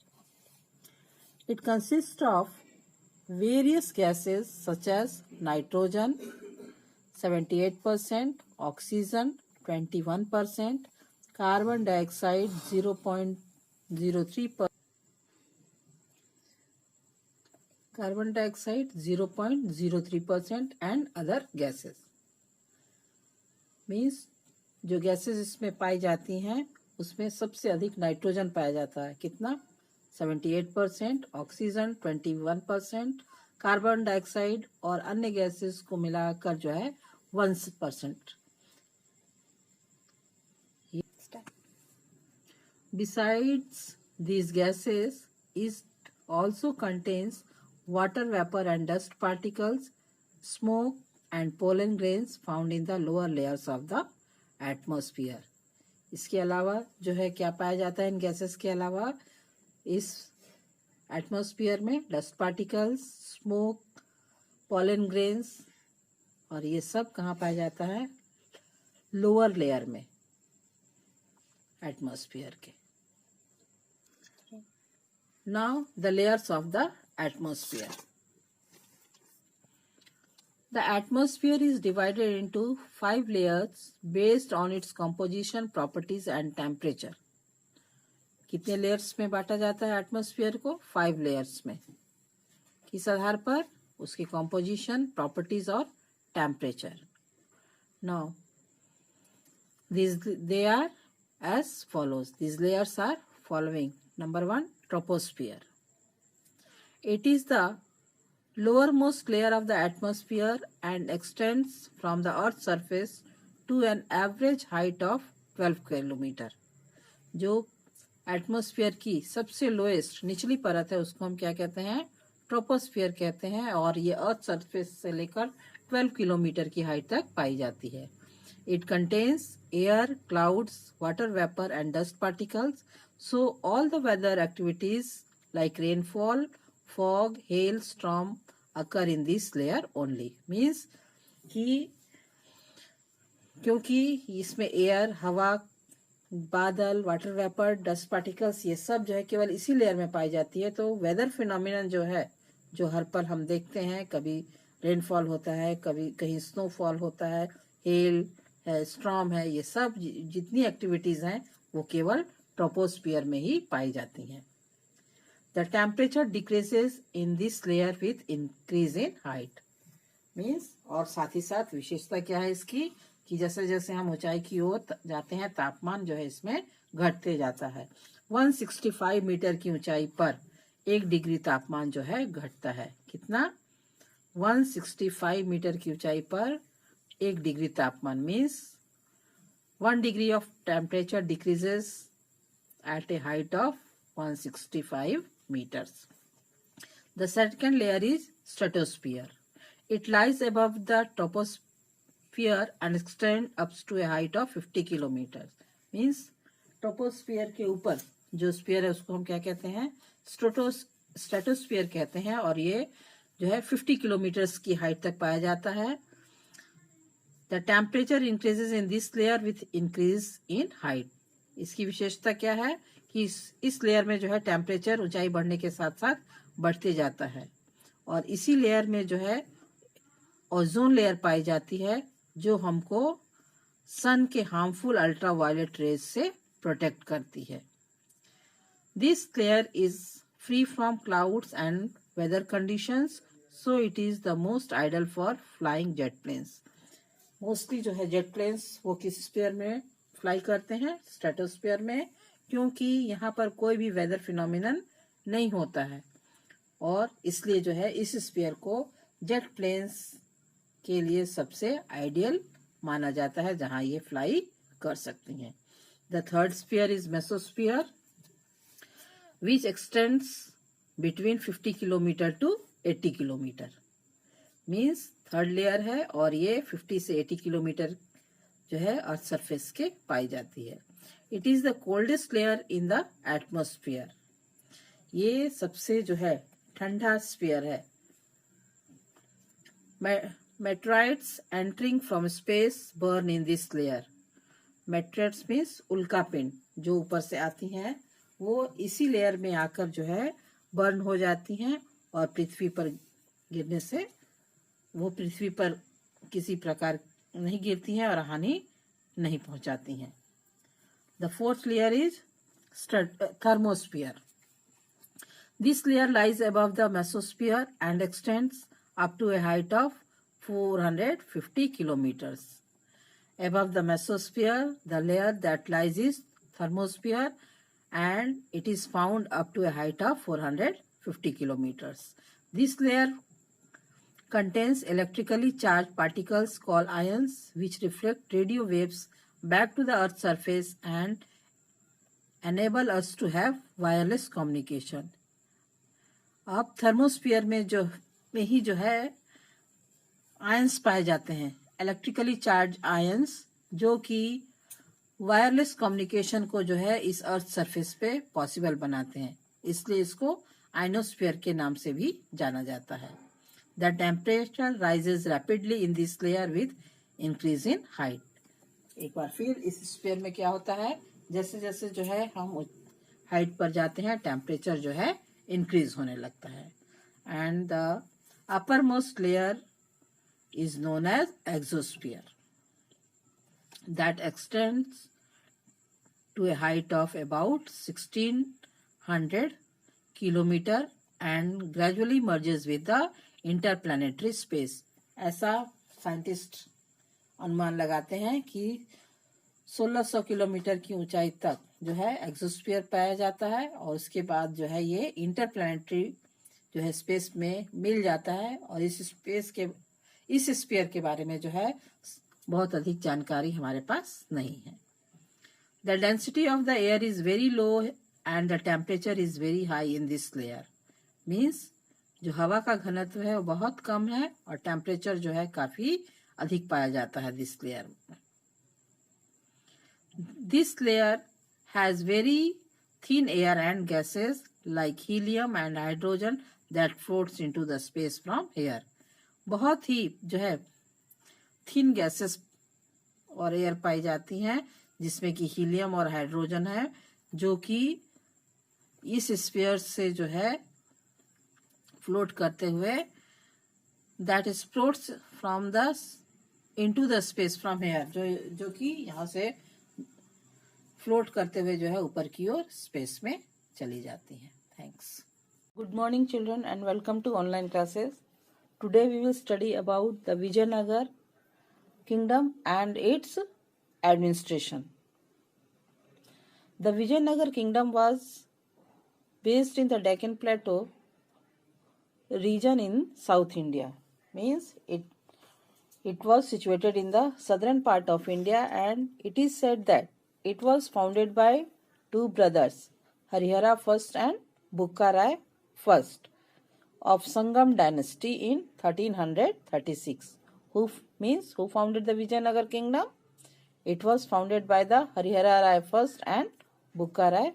It consists of various gases such as nitrogen 78%, oxygen 21%, carbon dioxide 0.03%, carbon dioxide 0.03% and other gases. Means जो gases इसमें पाई जाती हैं उसमें सबसे अधिक nitrogen पाया जाता है. कितना? 78%, ऑक्सीजन 21%, कार्बन डाइऑक्साइड और अन्य गैसेस को मिलाकर जो है 1%. Besides these gases, it also contains water vapor and dust particles, smoke and pollen grains found in the lower layers of the atmosphere. इसके अलावा जो है क्या पाया जाता है इन गैसेस के अलावा? इस एटमॉस्फेयर में dust particles, smoke, pollen grains और ये सब कहाँ पाया जाता है? लोअर लेयर में एटमॉस्फेयर के. Now the layers of the atmosphere. The atmosphere is divided into 5 layers based on its composition, properties and temperature. कितने लेयर्स में बांटा जाता है एटमॉस्फेयर को? 5 लेयर्स में. किस आधार पर? उसकी कॉम्पोजिशन, प्रॉपर्टीज और temperature. Now they are as follows. These layers are following. Number 1, troposphere. It is the lowermost layer of the atmosphere and extends from the earth's surface to an average height of 12 kilometer. जो atmosphere की सबसे lowest निचली परत है उसको हम क्या कहते हैं? ट्रोपोस्फियर कहते हैं और ये अर्थ सरफेस से लेकर 12 किलोमीटर की हाइट तक पाई जाती है. It contains air, clouds, water vapour and dust particles. So all the weather activities like rainfall, fog, hail, storm occur in this layer only. Means कि क्योंकि इसमें एयर, हवा, बादल, वाटर वेपर, डस्ट पार्टिकल्स ये सब जो है केवल इसी लेयर में पाई जाती है, तो वेदर फिनोमिनन जो है जो हर पल हम देखते हैं, कभी रेनफॉल होता है, कभी कहीं स्नोफॉल होता है, हेल है, स्टॉर्म है, ये सब जितनी एक्टिविटीज हैं वो केवल ट्रोपोस्फियर में ही पाई जाती हैं. The temperature decreases in this layer with increase in height. Means और साथ ही साथ विशेषता क्या है इसकी कि जैसे जैसे हम ऊंचाई की ओर जाते हैं तापमान जो है इसमें घटते जाता है. 165 मीटर की ऊंचाई पर 1 डिग्री तापमान जो है घटता है. कितना? 165 मीटर की ऊंचाई पर 1 डिग्री तापमान. Means 1 degree of temperature decreases at a height of 165 meters. The second layer is stratosphere. It lies above the troposphere and extends up to a height of 50 kilometers. Means troposphere के ऊपर जो sphere है उसको हम क्या कहते हैं? Stratosphere कहते हैं और ये जो है 50 किलोमीटर्स की हाइट तक पाया जाता है. The temperature increases in this layer with increase in height. इसकी विशेषता क्या है कि इस लेयर में जो है टेम्परेचर ऊंचाई बढ़ने के साथ साथ बढ़ते जाता है और इसी लेयर में जो है ओजोन लेयर पाई जाती है जो हमको सन के हार्मफुल अल्ट्रावायलेट रेज से प्रोटेक्ट करती है। This layer is free from clouds and weather conditions, so it is the most ideal for flying jet planes. Mostly जो है जेट प्लेन्स वो किस स्फीयर में फ्लाई करते हैं? स्ट्रेटोस्फीयर में, क्योंकि यहाँ पर कोई भी वेदर फिनोमिनन नहीं होता है और इसलिए जो है इस स्फीयर को जेट प्लेन्स के लिए सबसे आइडियल माना जाता है जहां ये फ्लाई कर सकती हैं। The third sphere is mesosphere which extends between 50 kilometre to 80 kilometre. Means third layer है और ये 50 से 80 किलोमीटर जो है अर्थ सरफेस के पाई जाती है। It is the coldest layer in the atmosphere. ये सबसे जो है ठंडा स्फीयर है। Meteorites entering from space burn in this layer. Meteorites means उल्कापिंड जो ऊपर से आती हैं वो इसी लेयर में आकर जो है बर्न हो जाती हैं और पृथ्वी पर गिरने से वो पृथ्वी पर किसी प्रकार नहीं गिरती हैं और हानि नहीं पहुंचाती हैं। The fourth layer is thermosphere. This layer lies above the mesosphere and extends up to a height of 450 kilometers. Above the mesosphere, the layer that lies is thermosphere and it is found up to a height of 450 kilometers. This layer contains electrically charged particles called ions which reflect radio waves back to the Earth's surface and enable us to have wireless communication. अब thermosphere में ही जो है ions पाए जाते हैं, electrically charge ions, जो कि wireless communication को जो है इस अर्थ सरफेस पे पॉसिबल बनाते हैं, इसलिए इसको आयनोस्फीयर के नाम से भी जाना जाता है। The temperature rises rapidly in this layer with increase in height. एक बार फिर इस स्फीयर में क्या होता है, जैसे जैसे जो है हम हाइट पर जाते हैं टेम्परेचर जो है इंक्रीज होने लगता है। And the upper most layer is known as exosphere that extends to a height of about 1600 kilometre and gradually merges with the interplanetary space. ऐसा साइंटिस्ट अनुमान लगाते हैं कि 1600 किलोमीटर की ऊंचाई तक जो है एक्सोस्फीयर पाया जाता है और उसके बाद जो है ये इंटरप्लैनेटरी जो है स्पेस में मिल जाता है और इस स्फीयर के बारे में जो है बहुत अधिक जानकारी हमारे पास नहीं है। The density of the air is very low and the temperature is very high in this layer. Means जो हवा का घनत्व है वो बहुत कम है और टेम्परेचर जो है काफी अधिक पाया जाता है दिस लेयर में। This layer has very thin air and gases like helium and hydrogen that floats into the space from air. बहुत ही जो है थिन गैसेस और एयर पाई जाती हैं जिसमें कि हीलियम और हाइड्रोजन है, जो कि इस स्फीयर से जो है फ्लोट करते हुए that is floats from the into the space from air, जो कि यहाँ से फ्लोट करते हुए जो है ऊपर की ओर स्पेस में चली जाती हैं। Thanks. Good morning children and welcome to online classes. Today we will study about the Vijayanagara kingdom and its administration. The Vijayanagara kingdom was based in the Deccan plateau region in South India. Means it was situated in the southern part of India and it is said that it was founded by two brothers, Harihara I and Bukka Rai I of Sangam dynasty in 1336. Who founded the Vijayanagar kingdom? It was founded by the Harihara Rai I and Bukka Rai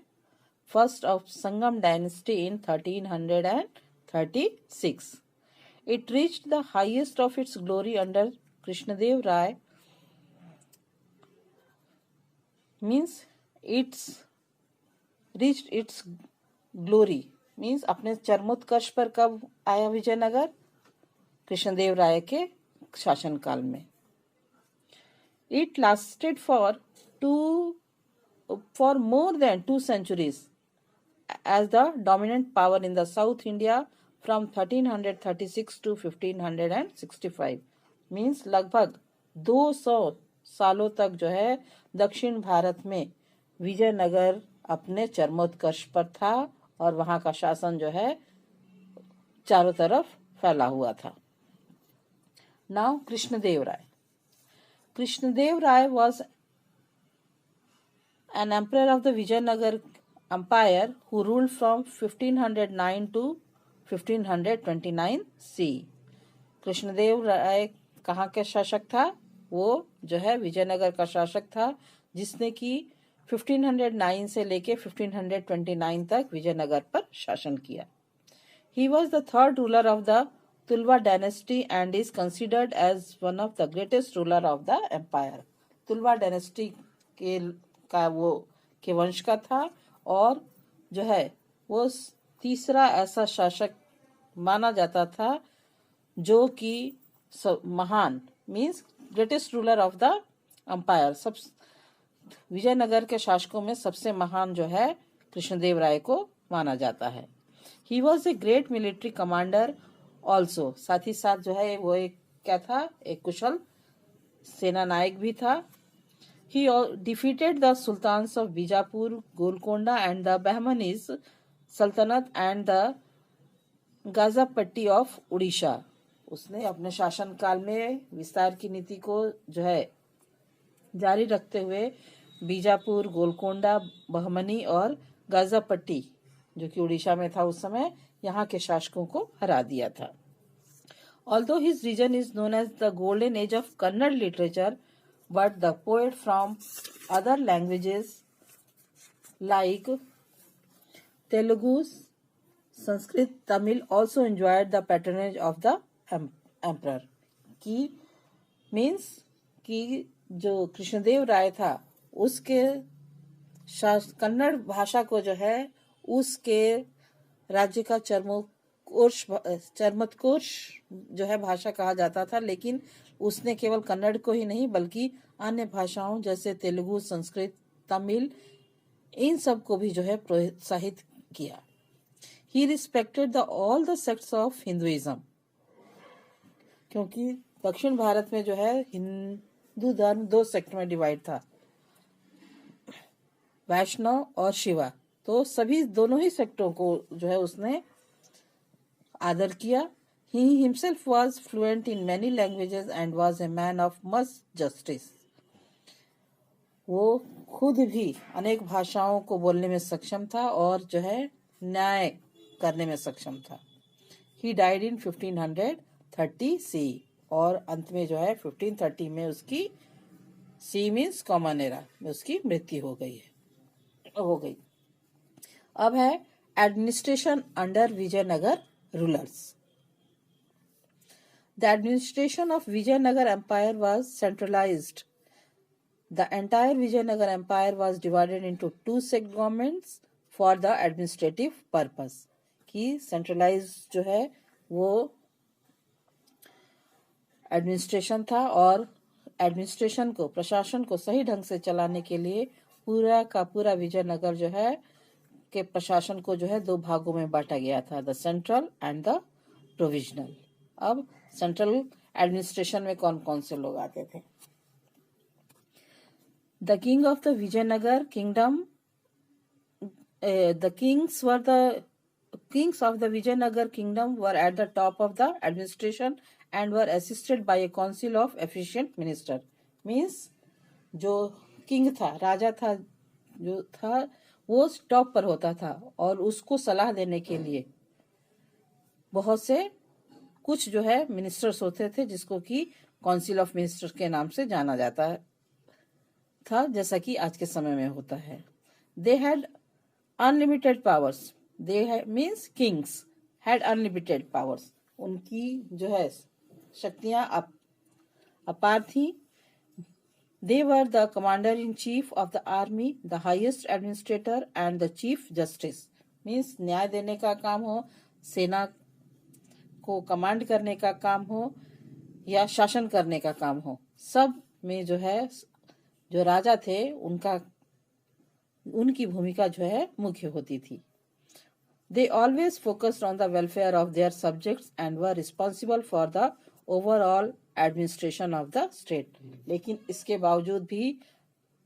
I of Sangam dynasty in 1336. It reached the highest of its glory under Krishnadev Rai. Means it's reached its glory. Means अपने चरमोत्कर्ष पर कब आया विजयनगर? कृष्णदेव राय के शासनकाल में। It lasted for 2 for more than 2 centuries as the dominant power in the South India from 1336 to 1565. Means लगभग 200 सालों तक जो है दक्षिण भारत में विजयनगर अपने चरमोत्कर्ष पर था और वहां का शासन जो है चारों तरफ फैला हुआ था. Now Krishnadeva Raya. Krishnadeva Raya was an emperor of the Vijayanagar Empire who ruled from 1509 to 1529 C. Krishnadeva राय कहाँ के शासक था? वो जो है विजयनगर का शासक था, जिसने कि 1509 से लेके 1529 तक विजयनगर पर शासन किया. He was the third ruler of the Tulwa dynasty and is considered as one of the greatest ruler of the empire. Tuluva dynasty का वो के वंश का था और जो है वो तीसरा ऐसा शासक माना जाता था जो कि महान means greatest ruler of the empire. सब विजयनगर के शासकों में सबसे महान जो है कृष्णदेव राय को माना जाता है. He was a great military commander also. साथ ही साथ जो है वो एक क्या था, एक कुशल सेना नायक भी था. He defeated the sultans of Bijapur, Golconda and the Bahmanis Sultanate and the Gazapatti of Odisha. उसने अपने शासन काल में विस्तार की नीति को जो है जारी रखते हुए बीजापुर, गोलकोंडा, बहमनी और गाजापट्टी जो कि उड़ीसा में था उस समय, यहाँ के शासकों को हरा दिया था. Although his region is known as the golden age of Kannada literature, but the poet from other languages like Telugu, Sanskrit, Tamil also enjoyed the patronage of the emperor. की मीन्स कि जो कृष्णदेव राय था उसके कन्नड़ भाषा को जो है उसके राज्य का चरमोत्कर्ष जो है भाषा कहा जाता था, लेकिन उसने केवल कन्नड़ को ही नहीं बल्कि अन्य भाषाओं जैसे तेलुगु, संस्कृत, तमिल इन सब को भी जो है प्रोत्साहित किया. He respected the all the sects of Hinduism. क्योंकि दक्षिण भारत में जो है हिंदू धर्म 2 सेक्ट में डिवाइड था, वैष्णव और शिवा. तो सभी दोनों ही सेक्टों को जो है उसने आदर किया. He himself was fluent in many languages and was a man of much justice. वो खुद भी अनेक भाषाओं को बोलने में सक्षम था और जो है न्याय करने में सक्षम था. He died in 1530 C और अंत में जो है 1530 में उसकी C मीन्स कॉमन एरा में उसकी मृत्यु हो गई. अब है administration under Vijayanagara rulers. The administration of Vijayanagar Empire was centralized. The entire Vijayanagar Empire was divided into 2 sect governments for the administrative purpose. कि centralized जो है वो एडमिनिस्ट्रेशन था और एडमिनिस्ट्रेशन को, प्रशासन को सही ढंग से चलाने के लिए पूरा का पूरा विजयनगर जो है के प्रशासन को जो है 2 भागों में बांटा गया था, the central and the provisional. अब सेंट्रल एडमिनिस्ट्रेशन में कौन कौन से लोग आते थे? The king of the Vijayanagara kingdom, the kings of the Vijayanagara kingdom were at the top of the administration and were assisted by a council of efficient minister. Means जो king था, राजा था, जो था वो टॉप पर होता था और उसको सलाह देने के लिए बहुत से कुछ जो है मिनिस्टर्स होते थे जिसको कि काउंसिल ऑफ मिनिस्टर्स के नाम से जाना जाता था, जैसा कि आज के समय में होता है. They had unlimited powers. They means Kings had unlimited powers. उनकी जो है शक्तियां अपार थी. They were the commander-in-chief of the army, the highest administrator and the chief justice. Means न्याय देने का काम हो, सेना को कमांड करने का काम हो या शासन करने का काम हो, सब में जो है जो राजा थे उनका उनकी भूमिका जो है मुख्य होती थी। They always focused on the welfare of their subjects and were responsible for the overall administration of the state. लेकिन इसके बावजूद भी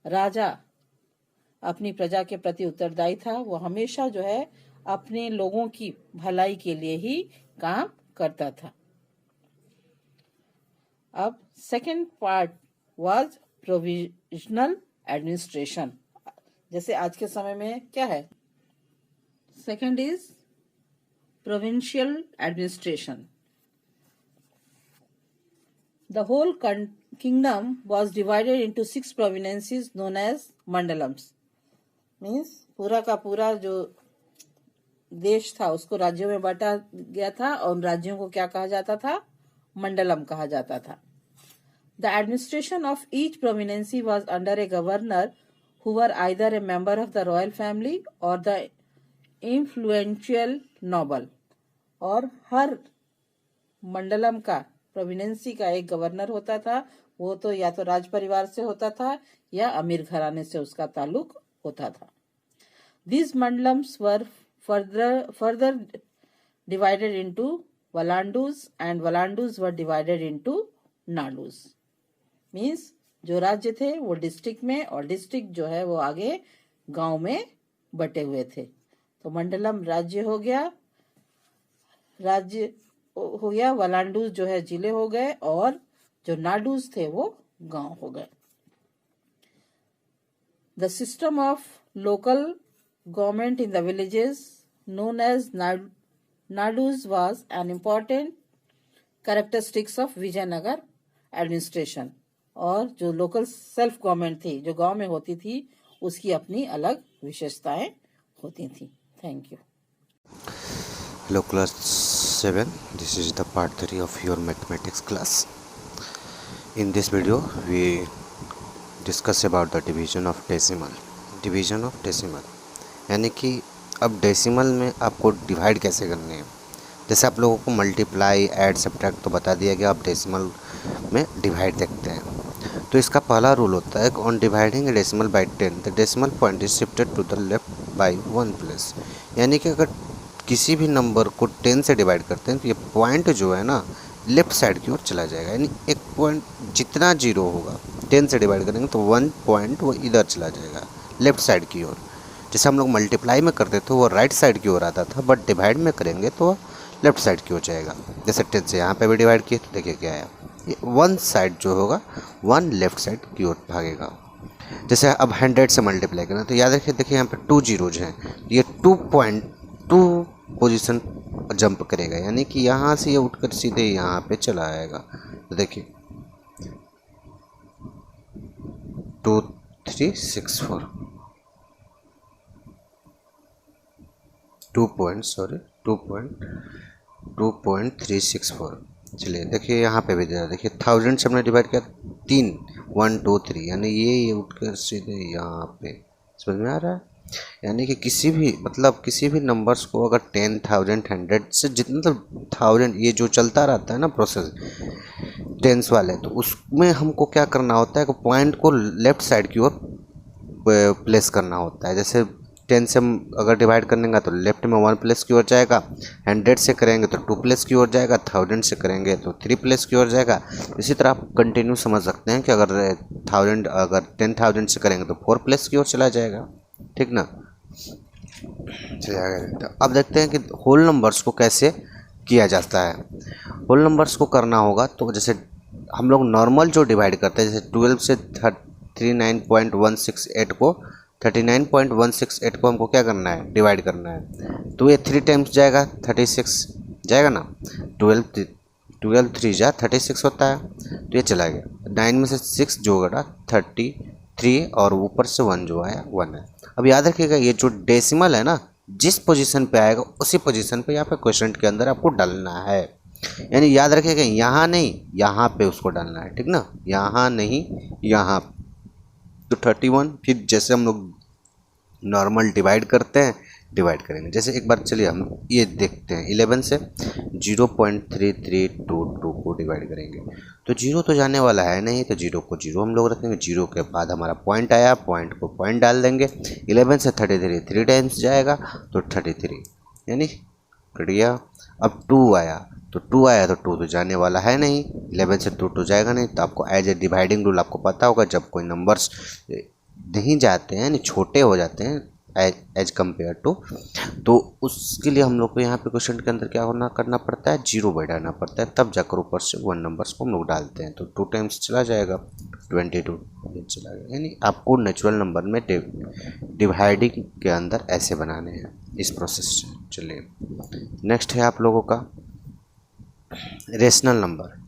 राजा अपनी प्रजा के प्रति उत्तरदायी था। वो हमेशा जो है अपने लोगों की भलाई के लिए ही काम करता था। अब second part was provisional administration. जैसे आज के समय में क्या है, second is provincial administration. The whole kingdom was divided into 6 provinces known as mandalams. Means पूरा का पूरा जो देश था उसको राज्यों में बांटा गया था और उन राज्यों को क्या कहा जाता था, मंडलम कहा जाता था। The administration of each province was under a governor who were either a member of the royal family or the influential noble. और हर मंडलम का, प्रोविनेंसी का एक गवर्नर होता था। वो तो या तो राज परिवार से होता था या अमीर घराने से उसका ताल्लुक होता था। These mandalams were further divided into valandus and valandus were divided into nadus. Means जो राज्य थे वो डिस्ट्रिक्ट में और डिस्ट्रिक्ट जो है वो आगे गांव में बटे हुए थे। तो मंडलम राज्य हो गया, वलांडूस जो है जिले हो गए और जो नाडूस थे वो गांव हो गए। The system of local government in the villages known as Nadus was an important characteristics of Vijayanagara administration. और जो लोकल सेल्फ गवर्नमेंट थी जो गांव में होती थी उसकी अपनी अलग विशेषताएं होती थी। Thank you. Hello class 7, this is the part 3 of your mathematics class. In this video we discuss about the division of decimal. Division of decimal यानी कि अब डेसिमल में आपको डिवाइड कैसे करने हैं। जैसे आप लोगों को मल्टीप्लाई, ऐड, सब्ट्रैक्ट तो बता दिया गया, अब डेसिमल में डिवाइड देखते हैं। तो इसका पहला रूल होता है on dividing decimal by 10 the decimal point is shifted to the left by 1 plus. यानी कि अगर किसी भी नंबर को 10 से डिवाइड करते हैं तो ये पॉइंट जो है ना लेफ्ट साइड की ओर चला जाएगा। यानी एक पॉइंट जितना जीरो होगा 10 से डिवाइड करेंगे तो 1 पॉइंट वो इधर चला जाएगा लेफ्ट साइड की ओर। जैसे हम लोग मल्टीप्लाई में करते थे वो राइट साइड की ओर आता था, बट डिवाइड में करेंगे तो लेफ्ट साइड की ओर जाएगा। जैसे 10 से यहाँ पे भी डिवाइड किए तो देखिए क्या है, ये 1 साइड जो होगा 1 लेफ्ट साइड की ओर भागेगा। जैसे अब 100 से मल्टीप्लाई करना तो याद रखिए, देखिए यहाँ पे 2 जीरोज हैं, ये 2.2 पोजीशन जंप करेगा। यानी कि यहाँ से ये उठकर सीधे यहाँ पे चला आएगा। तो देखिए 2364 2.364। चलिए देखिए यहाँ पे भी दे रहा, देखिए 1000 से हमने डिवाइड किया 3 1 2 3, यानी ये उठकर सीधे यहाँ पे। समझ में आ रहा है? यानी कि किसी भी नंबर्स को अगर 10,000 100 से जितना तो 1000 ये जो चलता रहता है ना प्रोसेस टेंस वाले, तो उसमें हमको क्या करना होता है कि पॉइंट को लेफ्ट साइड की ओर प्लेस करना होता है। जैसे 10 से हम अगर डिवाइड करेंगे तो लेफ्ट में 1 प्लस की ओर जाएगा, 100 से करेंगे तो 2 प्लस की ओर जाएगा, 1000 से करेंगे तो 3 प्लस की ओर जाएगा। इसी तरह आप कंटिन्यू समझ सकते हैं कि अगर 10,000 से करेंगे तो 4 प्लस की ओर चला जाएगा। ठीक ना? चलिए आगे देखते हैं। अब देखते हैं कि होल नंबर्स को कैसे किया जाता है। होल नंबर्स को करना होगा तो जैसे हम लोग नॉर्मल जो डिवाइड करते हैं, जैसे 12 से 39.168 को 39.168 को हमको क्या करना है, डिवाइड करना है। तो ये 3 टाइम्स जाएगा 36 जाएगा ना, 12 3 जा 36 होता है, तो ये चला गया। 9 में से 6 जो होगा 33 और ऊपर से 1 जो आया 1 है। अब याद रखिएगा ये जो डेसिमल है ना, जिस पोजीशन पे आएगा उसी पोजीशन पे यहाँ पे क्वेश्चन के अंदर आपको डालना है। यानी याद रखिएगा यहाँ नहीं यहाँ पे उसको डालना है। ठीक ना? यहाँ नहीं यहाँ। तो 31 फिर जैसे हम लोग नॉर्मल डिवाइड करते हैं डिवाइड करेंगे। जैसे एक बार चलिए हम ये देखते हैं, 11 से 0.3322 को डिवाइड करेंगे तो 0 तो जाने वाला है नहीं, तो 0 को 0 हम लोग रखेंगे। 0 के बाद हमारा पॉइंट आया, पॉइंट को पॉइंट डाल देंगे। 11 से 33 3 टाइम्स जाएगा तो 33 यानी कट गया। अब 2 आया तो 2 आया तो 2 तो जाने वाला है नहीं, 11 से 2 जाएगा नहीं। तो आपको एज ए डिवाइडिंग रूल आपको पता होगा, जब कोई नंबर्स नहीं जाते हैं यानी छोटे हो जाते हैं एज कम्पेयर टू, तो उसके लिए हम लोग को यहाँ पे क्वेश्चन के अंदर क्या करना पड़ता है, 0 बढ़ाना पड़ता है, तब जाकर ऊपर से 1 नंबर्स को हम लोग डालते हैं। तो 2 टाइम्स चला जाएगा 22 चला गया। यानी आपको नेचुरल नंबर में डिवाइडिंग के अंदर ऐसे बनाने हैं इस प्रोसेस से। चलिए नेक्स्ट है आप लोगों का रेशनल नंबर।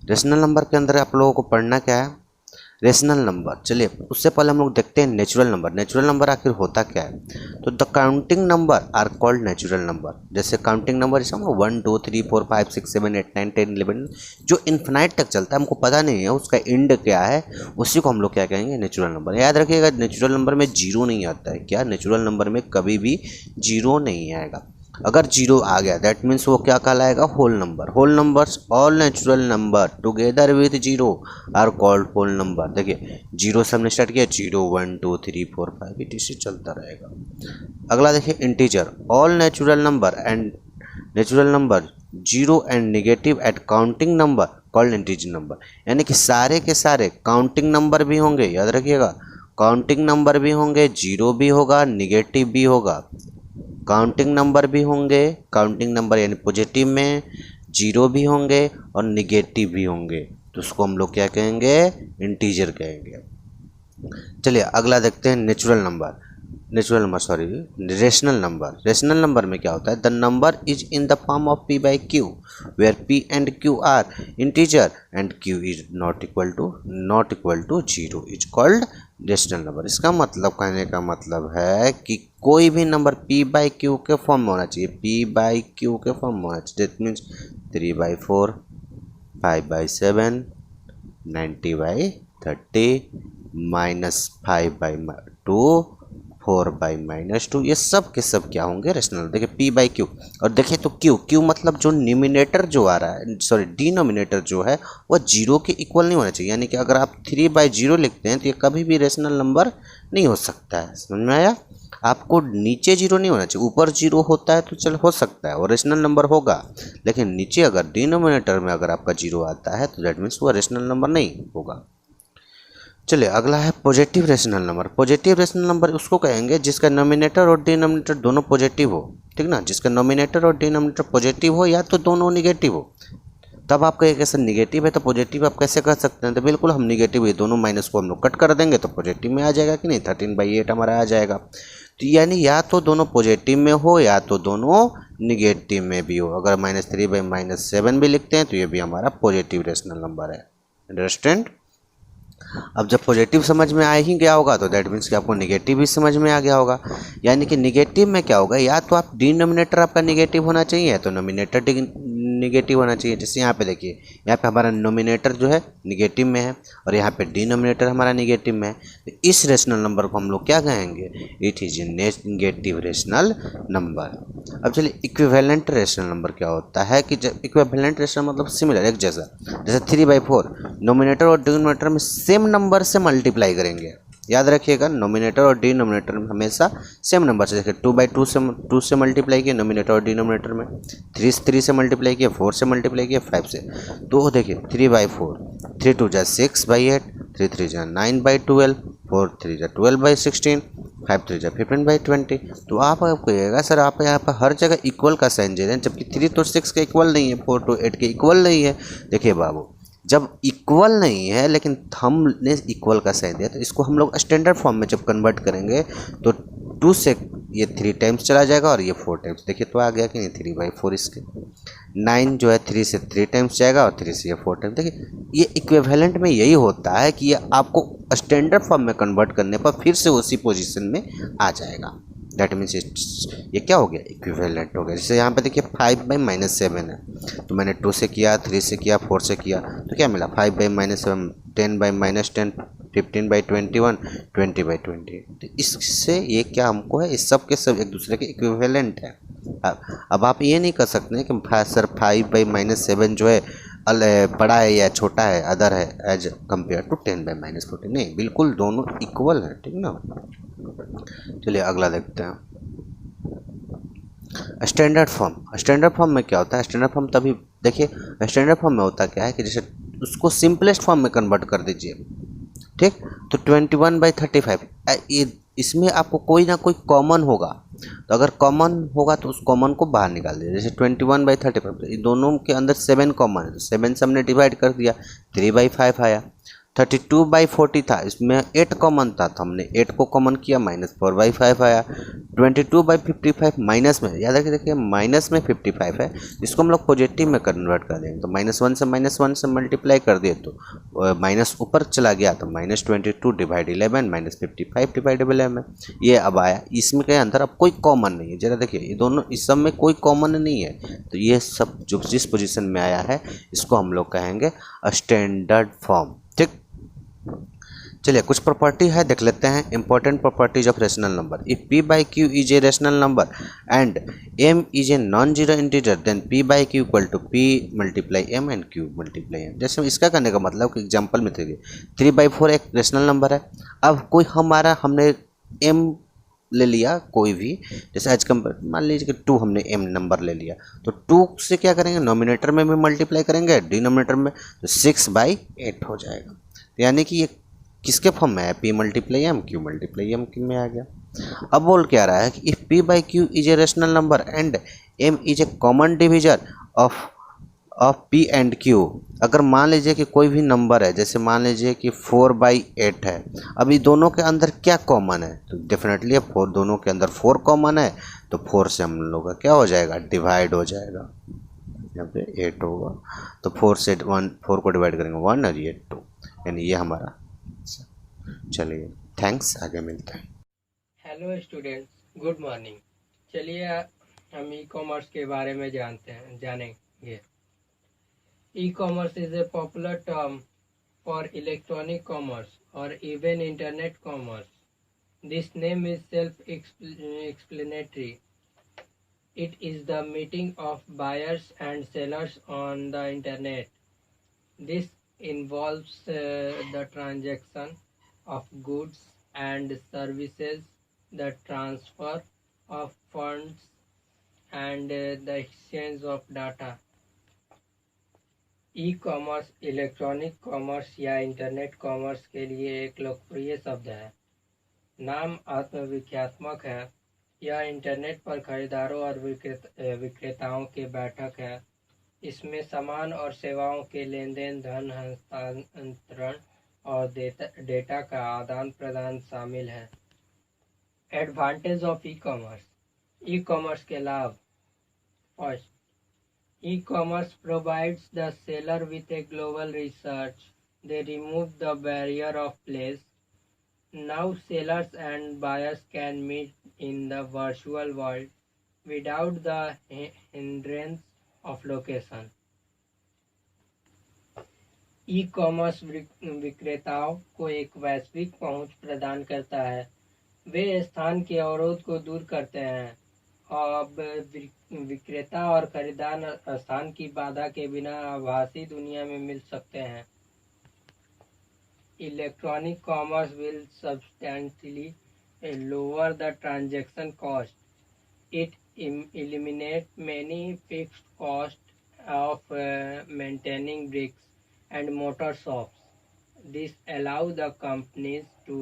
रेशनल नंबर के अंदर आप लोगों को पढ़ना क्या है, रेशनल नंबर। चलिए उससे पहले हम लोग देखते हैं नेचुरल नंबर। नेचुरल नंबर आखिर होता क्या है, तो the counting number are called natural number. जैसे काउंटिंग नंबर जैसे 1 2 3 4 5 6 7 8 9 10 11 जो इन्फिनाइट तक चलता है, हमको पता नहीं है उसका एंड क्या है, उसी को हम लोग क्या कहेंगे, नेचुरल नंबर। याद रखिएगा नेचुरल नंबर में 0 नहीं आता है। क्या, नेचुरल नंबर में कभी भी 0 नहीं आएगा। अगर 0 आ गया दैट मीन्स वो क्या कहलाएगा, whole number. Whole numbers all natural number together with 0 are called whole number. देखिए 0 से हमने स्टार्ट किया, 0 1 2 3 4 5 इसी चलता रहेगा। अगला देखिए integer. All natural number and natural number 0 and negative at counting number called integer number. यानी कि सारे के सारे काउंटिंग नंबर भी होंगे, याद रखिएगा काउंटिंग नंबर भी होंगे, 0 भी होगा, नेगेटिव भी होगा। काउंटिंग नंबर भी होंगे, काउंटिंग नंबर यानी पॉजिटिव में 0 भी होंगे और निगेटिव भी होंगे, तो उसको हम लोग क्या कहेंगे, इंटीजर कहेंगे। चलिए अगला देखते हैं natural number, rational number. Rational number में क्या होता है, the number is in the form of p by q where p and q are integer and q is not equal to 0 is called rational number. इसका मतलब, कहने का मतलब है कि कोई भी नंबर p बाई q के फॉर्म में होना चाहिए, p बाई q के फॉर्म में होना चाहिए। दैट मीन्स 3/4 5/7 90/30 -5/2 4/-2 ये सब के सब क्या होंगे, रेशनल। देखिए p बाई क्यू, और देखिए तो q मतलब जो न्यूमिनेटर जो आ रहा है, सॉरी डिनोमिनेटर जो है वह 0 के इक्वल नहीं होना चाहिए। यानी कि अगर आप 3/0 लिखते हैं तो ये कभी भी रेशनल नंबर नहीं हो सकता है। समझ में आया, आपको नीचे 0 नहीं होना चाहिए, ऊपर 0 होता है तो चल हो सकता है और रेशनल नंबर होगा, लेकिन नीचे अगर डिनोमिनेटर में अगर आपका 0 आता है तो दैट मीन्स वो रेशनल नंबर नहीं होगा। चलिए अगला है positive rational number. Positive rational number उसको कहेंगे जिसका नोमिनेटर और डिनोमिनेटर दोनों पॉजिटिव हो, ठीक ना। जिसका नोमिनेटर और डिनोमिनेटर पॉजिटिव हो या तो दोनों निगेटिव हो, तब आपका एक ऐसा निगेटिव है तो पॉजिटिव आप कैसे कर सकते हैं, तो बिल्कुल हम निगेटिव ये दोनों माइनस को हम लोग कट कर देंगे तो पॉजिटिव में आ जाएगा कि नहीं, 13/8 हमारा आ जाएगा। तो यानी या तो दोनों पॉजिटिव में हो या तो दोनों निगेटिव में भी हो। अगर -3/-7 भी लिखते हैं तो ये भी हमारा पॉजिटिव रेशनल नंबर है। अंडरस्टैंड। अब जब पॉजिटिव समझ में आ ही गया होगा तो दैट मीन्स कि आपको निगेटिव भी समझ में आ गया होगा। यानी कि निगेटिव में क्या होगा, या तो आप डिनोमिनेटर आपका निगेटिव होना चाहिए या तो नोमिनेटर निगेटिव होना चाहिए। जैसे यहाँ पे देखिए, यहाँ पे हमारा नोमिनेटर जो है निगेटिव में है और यहाँ पे डिनोमिनेटर हमारा निगेटिव में है, तो इस रेशनल नंबर को हम लोग क्या कहेंगे, it is negative rational number. अब चलिए इक्विवेलेंट रेशनल नंबर क्या होता है, कि जब इक्विवेलेंट रेशनल मतलब सिमिलर, एक जैसा, जैसे 3/4 नोमिनेटर और डिनोमिनेटर में सेम नंबर से मल्टीप्लाई करेंगे। याद रखिएगा नोमिनेटर और डिनोमिनेटर में हमेशा सेम नंबर से, देखिए 2/2 से मल्टीप्लाई किया नोमिनेटर और डिनोमिनेटर में, 3 से मल्टीप्लाई किया, 4 से मल्टीप्लाई किया, 5 से। तो देखिए 3/4 3 2 जा 6/8 3 3 जा 9/12 4 3 जा 12/16 5 3 जा 15/20। तो आप कहिएगा सर आप यहाँ पर हर जगह इक्वल का साइन दे रहे हैं, जबकि 3 तो 6 के इक्वल नहीं है, 4 to 8 के इक्वल नहीं है। देखिए बाबू, जब इक्वल नहीं है लेकिन हमने इक्वल का साइन दिया तो इसको हम लोग स्टैंडर्ड फॉर्म में जब कन्वर्ट करेंगे तो 2 से ये 3 टाइम्स चला जाएगा और ये 4 टाइम्स। देखिए तो आ गया कि नहीं, 3/4 इसके। 9 जो है 3 से 3 टाइम्स जाएगा और 3 से ये 4 टाइम्स। देखिए ये इक्विवेलेंट में यही होता है कि ये आपको स्टैंडर्ड फॉर्म में कन्वर्ट करने पर फिर से उसी पोजीशन में आ जाएगा। दैट मीन्स ये क्या हो गया, इक्विवेलेंट हो गया। जैसे यहाँ पे देखिए 5/-7 है, तो मैंने 2 से किया, 3 से किया, 4 से किया, तो क्या मिला 5/-7 10/-10 15/21, 20/20। तो इससे ये क्या हमको है, इस सब के सब एक दूसरे के इक्विवेलेंट है। अब आप ये नहीं कर सकते कि सर 5/-7 जो है बड़ा है या छोटा है, अदर है एज कंपेयर टू 10/-14। नहीं, बिल्कुल दोनों इक्वल है, ठीक ना। चलिए अगला देखते हैं। स्टैंडर्ड फॉर्म में क्या होता है? स्टैंडर्ड फॉर्म तभी देखिए, स्टैंडर्ड फॉर्म में होता क्या है कि जैसे उसको सिंपलेस्ट फॉर्म में कन्वर्ट कर दीजिए, ठीक। तो 21/35 इसमें आपको कोई ना कोई कॉमन होगा, तो अगर कॉमन होगा तो उस कॉमन को बाहर निकाल दीजिए। जैसे 21/35 दोनों के अंदर 7 कॉमन है, तो 7 से हमने डिवाइड कर दिया, 3/5 आया। 32/40 था, इसमें 8 कॉमन था, तो हमने 8 को कॉमन किया, -4/5 आया। 22/55 माइनस में, याद रखिए, देखिए माइनस में 55 है, जिसको हम लोग पॉजिटिव में कन्वर्ट कर देंगे, तो -1 से मल्टीप्लाई कर दिए तो माइनस ऊपर चला गया, तो -22/11 -55/11 ये अब आया। इसमें के अंदर अब कोई कॉमन नहीं है, जरा देखिए ये दोनों, इस सब में कोई कॉमन नहीं है, तो ये सब जो जिस पोजीशन में आया है इसको हम लोग कहेंगे स्टैंडर्ड फॉर्म, ठीक। चलिए कुछ प्रॉपर्टी है देख लेते हैं, important properties of rational number. If p/q is a rational number and m is a non zero integer, then p/q equal to p multiply m and q multiply m। जैसे इसका करने का मतलब कि एग्जांपल में देखिए 3/4 एक रेशनल नंबर है। अब कोई हमने m ले लिया कोई भी, जैसे एज कम्पेयर मान लीजिए कि 2 हमने m नंबर ले लिया, तो 2 से क्या करेंगे, नॉमिनेटर में भी मल्टीप्लाई करेंगे, डिनोमिनेटर में, तो 6/8 हो जाएगा। यानी कि ये किसके फॉर्म में है, p multiply m q multiply m में आ गया। अब बोल क्या रहा है कि if p/q is a rational number and m is A common divisor of p and q। अगर मान लीजिए कि कोई भी नंबर है, जैसे मान लीजिए कि 4/8 है, अभी दोनों के अंदर क्या कॉमन है, तो डेफिनेटली अब 4 दोनों के अंदर 4 कॉमन है, तो 4 से हम लोग का क्या हो जाएगा, डिवाइड हो जाएगा, यहाँ पे 8 होगा, तो 4 से 4 को डिवाइड करेंगे 1 और ये 2, यानी ये हमारा। चलिए थैंक्स, आगे मिलते हैं। Hello students, good morning. चलिए हम ई कॉमर्स के बारे में जानेंगे। E-commerce is a popular term for electronic commerce और even internet commerce. This name is self explanatory. It is the meeting of buyers and sellers on the internet. This involves the transaction of goods and services, the transfer of funds, and the exchange of data. E commerce electronic commerce या internet commerce के लिए एक लोकप्रिय शब्द है। नाम आत्मविख्यात्मक है। यह इंटरनेट पर खरीदारों और विक्रेताओं के बैठक है। इसमें सामान और सेवाओं के लेन देन, धन हस्तांतरण और डेटा का आदान प्रदान शामिल है। Advantage of e-commerce. E-commerce के लाभ। First, e commerce provides the seller with a global research. They remove the barrier of place. Now sellers and buyers can meet in the virtual world without the hindrance of location. E commerce विक्रेताओं को एक वैश्विक पहुंच प्रदान करता है। वे स्थान के अवरोध को दूर करते हैं। अब विक्रेता और खरीदार स्थान की बाधा के बिना आभासी दुनिया में मिल सकते हैं। Electronic commerce will substantially lower the transaction cost. It eliminates many fixed costs of maintaining bricks and mortar shops. This allows the companies to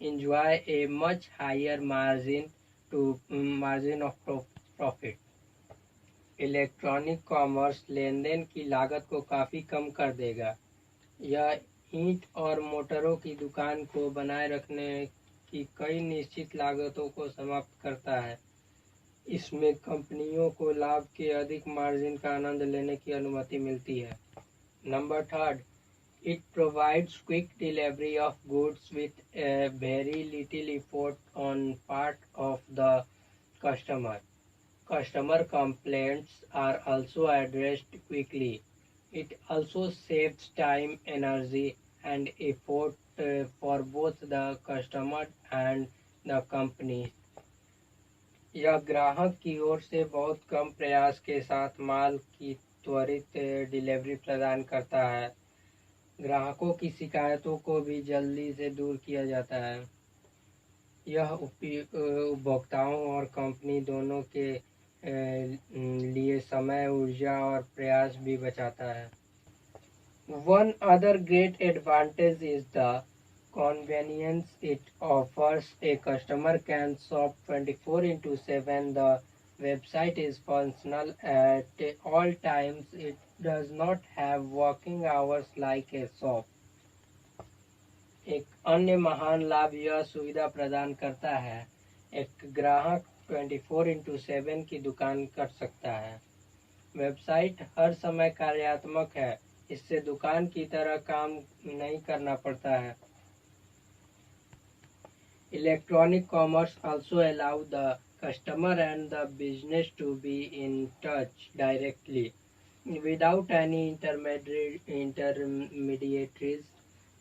enjoy a much higher margin of profit. Electronic commerce लेन देन की लागत को काफ़ी कम कर देगा। यह ईंट और मोटरों की दुकान को बनाए रखने की कई निश्चित लागतों को समाप्त करता है। इसमें कंपनियों को लाभ के अधिक मार्जिन का आनंद लेने की अनुमति मिलती है। Number third, it provides quick delivery of goods with very little effort on part of the customer. Customer complaints are also addressed quickly. It also saves time, energy, and effort for both the customer and the company. यह ग्राहक की ओर से बहुत कम प्रयास के साथ माल की त्वरित डिलीवरी प्रदान करता है। ग्राहकों की शिकायतों को भी जल्दी से दूर किया जाता है। यह उपभोक्ताओं और कंपनी दोनों के लिए समय, ऊर्जा और प्रयास भी बचाता है। One other great advantage is the convenience it offers. A customer can shop 24/7. The website is functional at all times. It does not have working hours like a shop. एक अन्य महान लाभ यह सुविधा प्रदान करता है। एक ग्राहक 24/7 की दुकान कर सकता है। वेबसाइट हर समय कार्यात्मक है। इससे दुकान की तरह काम नहीं करना पड़ता है। Electronic commerce also allow the customer and the business to be in touch directly without any intermediaries.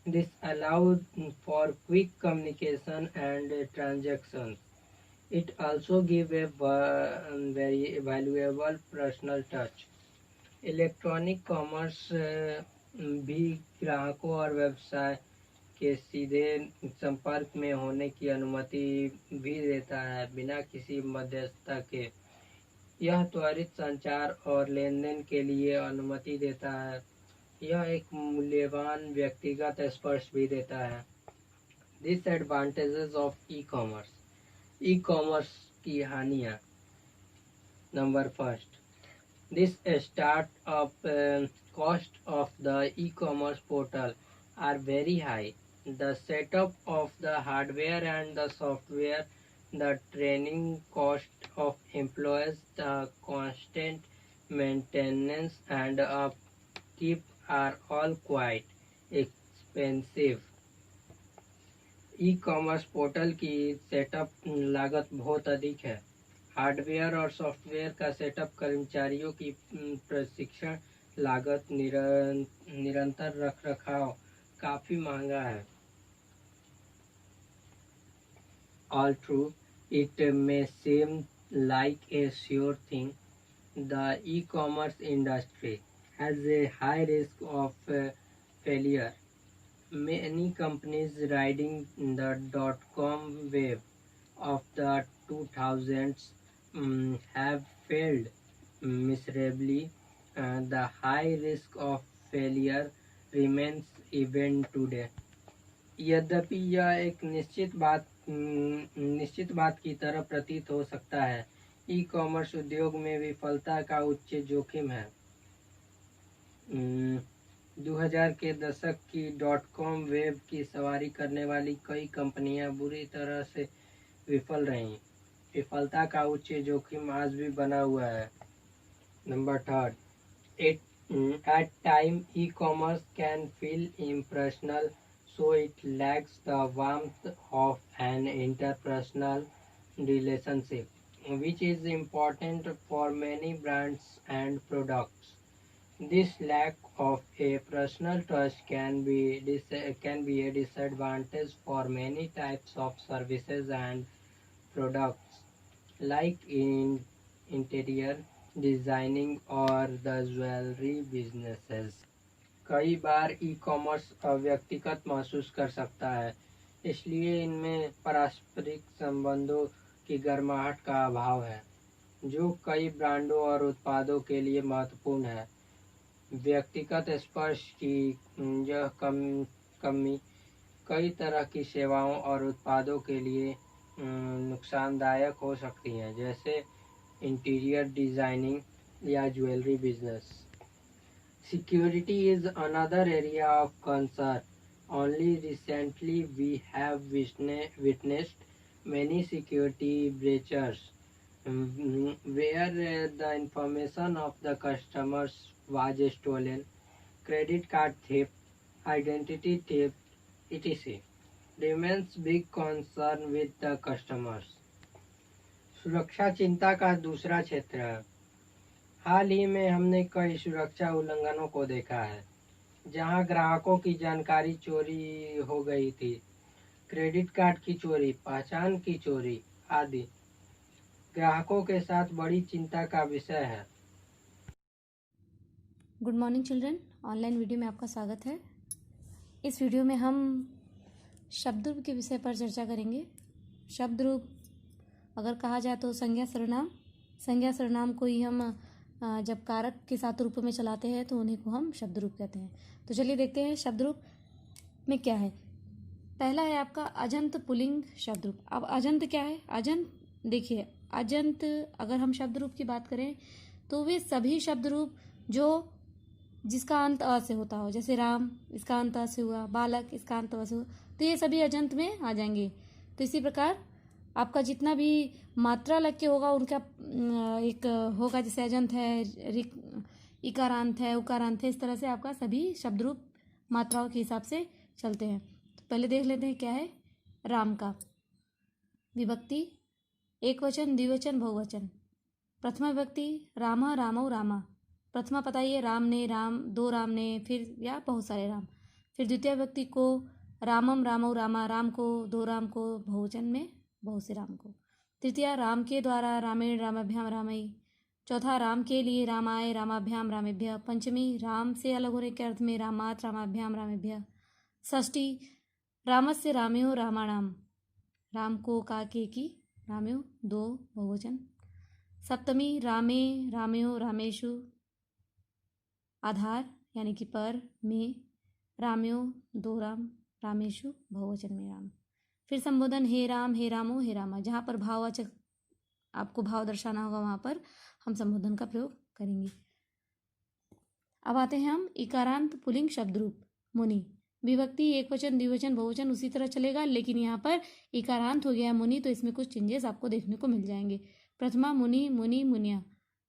This allows for quick communication and transactions. It also gives a very valuable personal touch. Electronic commerce भी ग्राहकों और व्यवसाय के सीधे संपर्क में होने की अनुमति भी देता है, बिना किसी मध्यस्थता के। यह त्वरित संचार और लेनदेन के लिए अनुमति देता है। यह एक मूल्यवान व्यक्तिगत स्पर्श भी देता है। Disadvantages of e-commerce. E-commerce की हानियाँ। Number first, this start-up cost of the e-commerce portal are very high. The setup of the hardware and the software, the training cost of employees, the constant maintenance and upkeep are all quite expensive. E commerce portal की setup लागत बहुत अधिक है। Hardware और software का setup, कर्मचारियों की प्रशिक्षण लागत, निरंतर रखरखाव काफी महंगा है। Although it may seem like a sure thing, the e-commerce industry has a high risk of failure. Many companies riding the .com wave of the 2000s have failed miserably. The high risk of failure remains even today. यद्यपि यह एक निश्चित बात की तरह प्रतीत हो सकता है, ई कॉमर्स उद्योग में विफलता का उच्च जोखिम है। 2000 के दशक की .com वेब की सवारी करने वाली कई कंपनियां बुरी तरह से विफल रहीं। विफलता का उच्च जोखिम आज भी बना हुआ है। Number third, at time e-commerce can feel impersonal, so it lacks the warmth of an interpersonal relationship, which is important for many brands and products. This lack of a personal touch can be a disadvantage for many types of services and products, like in interior designing or the jewelry businesses. कई बार e commerce अव्यक्तिगत महसूस कर सकता है, इसलिए इनमें पारस्परिक संबंधों की गर्माहट का अभाव है, जो कई ब्रांडों और उत्पादों के लिए महत्वपूर्ण है। व्यक्तिगत स्पर्श की यह कमी कई तरह की सेवाओं और उत्पादों के लिए नुकसानदायक हो सकती हैं, जैसे इंटीरियर डिजाइनिंग या jewellery business. Security is another area of concern. Only recently we have witnessed many security breaches where the information of the customers was stolen. Credit card theft, identity theft, etc. remains big concern with the customers. सुरक्षा चिंता का दूसरा क्षेत्र है। हाल ही में हमने कई सुरक्षा उल्लंघनों को देखा है। जहां ग्राहकों की जानकारी चोरी हो गई थी, क्रेडिट कार्ड की चोरी, पहचान की चोरी आदि ग्राहकों के साथ बड़ी चिंता का विषय है। Good morning children, online video में आपका स्वागत है। इस वीडियो में हम शब्द रूप के विषय पर चर्चा करेंगे। शब्द रूप अगर कहा जाए तो संज्ञा सर्वनाम को ही हम जब कारक के साथ रूप में चलाते हैं तो उन्हीं को हम शब्द रूप कहते हैं। तो चलिए देखते हैं शब्द रूप में क्या है। पहला है आपका अजंत पुल्लिंग शब्द रूप। अब अजंत क्या है? अजंत देखिए, अजंत अगर हम शब्द रूप की बात करें तो वे सभी शब्द रूप जो जिसका अंत अ से होता हो, जैसे राम इसका अंत अ से हुआ, बालक इसका अंत अ से हुआ, तो ये सभी अजंत में आ जाएंगे। तो इसी प्रकार आपका जितना भी मात्रा लग के होगा उनका एक होगा, जैसे अजंत है, इकारांत है, उकारांत है, इस तरह से आपका सभी शब्द रूप मात्राओं के हिसाब से चलते हैं। तो पहले देख लेते हैं क्या है राम का। विभक्ति एक वचन, द्विवचन, बहुवचन। प्रथमा विभक्ति रामा, रामौ, रामा। प्रथमा पता ही है, राम ने, राम, दो राम ने, फिर या बहुत सारे राम। फिर द्वितीय व्यक्ति को रामम, रामौ, रामा, राम को, दो राम को, बहुवचन में बहुत से राम को। तृतीया राम के द्वारा, रामेण, रामाभ्याम, रामई। चौथा राम के लिए, रामाय, रामाभ्याम, रामेभ्य। पंचमी राम से अलग होने के अर्थ में, रामात, रामाभ्याम, रामेभ्य। षष्ठी रामस्य, रामयो, रामाणाम। राम को का के की, रामयो, दो बहुवचन। सप्तमी रामे, रामयो, रामेशु। आधार यानी कि पर, में, रामयो, दो राम, रामेशु बहुवचन में राम। फिर संबोधन हे राम, हे रामो, हे रामा। जहाँ पर भाववाचक आपको भाव दर्शाना होगा वहाँ पर हम संबोधन का प्रयोग करेंगे। अब आते हैं हम इकारांत पुल्लिंग शब्द रूप। मुनि विभक्ति एक वचन, द्विवचन, बहुवचन उसी तरह चलेगा, लेकिन यहाँ पर इकारांत हो गया है मुनि, तो इसमें कुछ चेंजेस आपको देखने को मिल जाएंगे। प्रथमा मुनि, मुनि, मुनिया।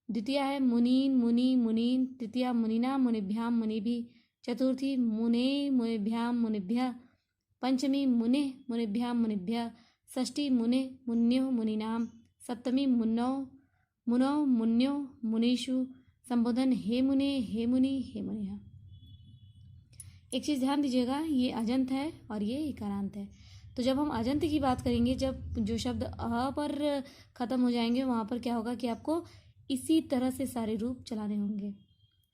द्वितीया है मुनीन, मुनि, मुनीन। तृतीया मुनिना, मुनिभ्याम, मुनिभि। चतुर्थी मुने, मुनिभ्याम, मुनिभ्यः। पंचमी मुने, मुनिभ्याम, मुनिभ्यः। षष्ठी मुने, मुन्यो, मुनीनाम। सप्तमी मुन्नौ, मुनौ, मुन्यो, मुनीषु। संबोधन हे मुने, हे मुनि, हे मुनिः। एक चीज़ ध्यान दीजिएगा, ये अजंत है और ये इकारांत है। तो जब हम अजंत की बात करेंगे, जब जो शब्द अ पर ख़त्म हो जाएंगे वहाँ पर क्या होगा कि आपको इसी तरह से सारे रूप चलाने होंगे।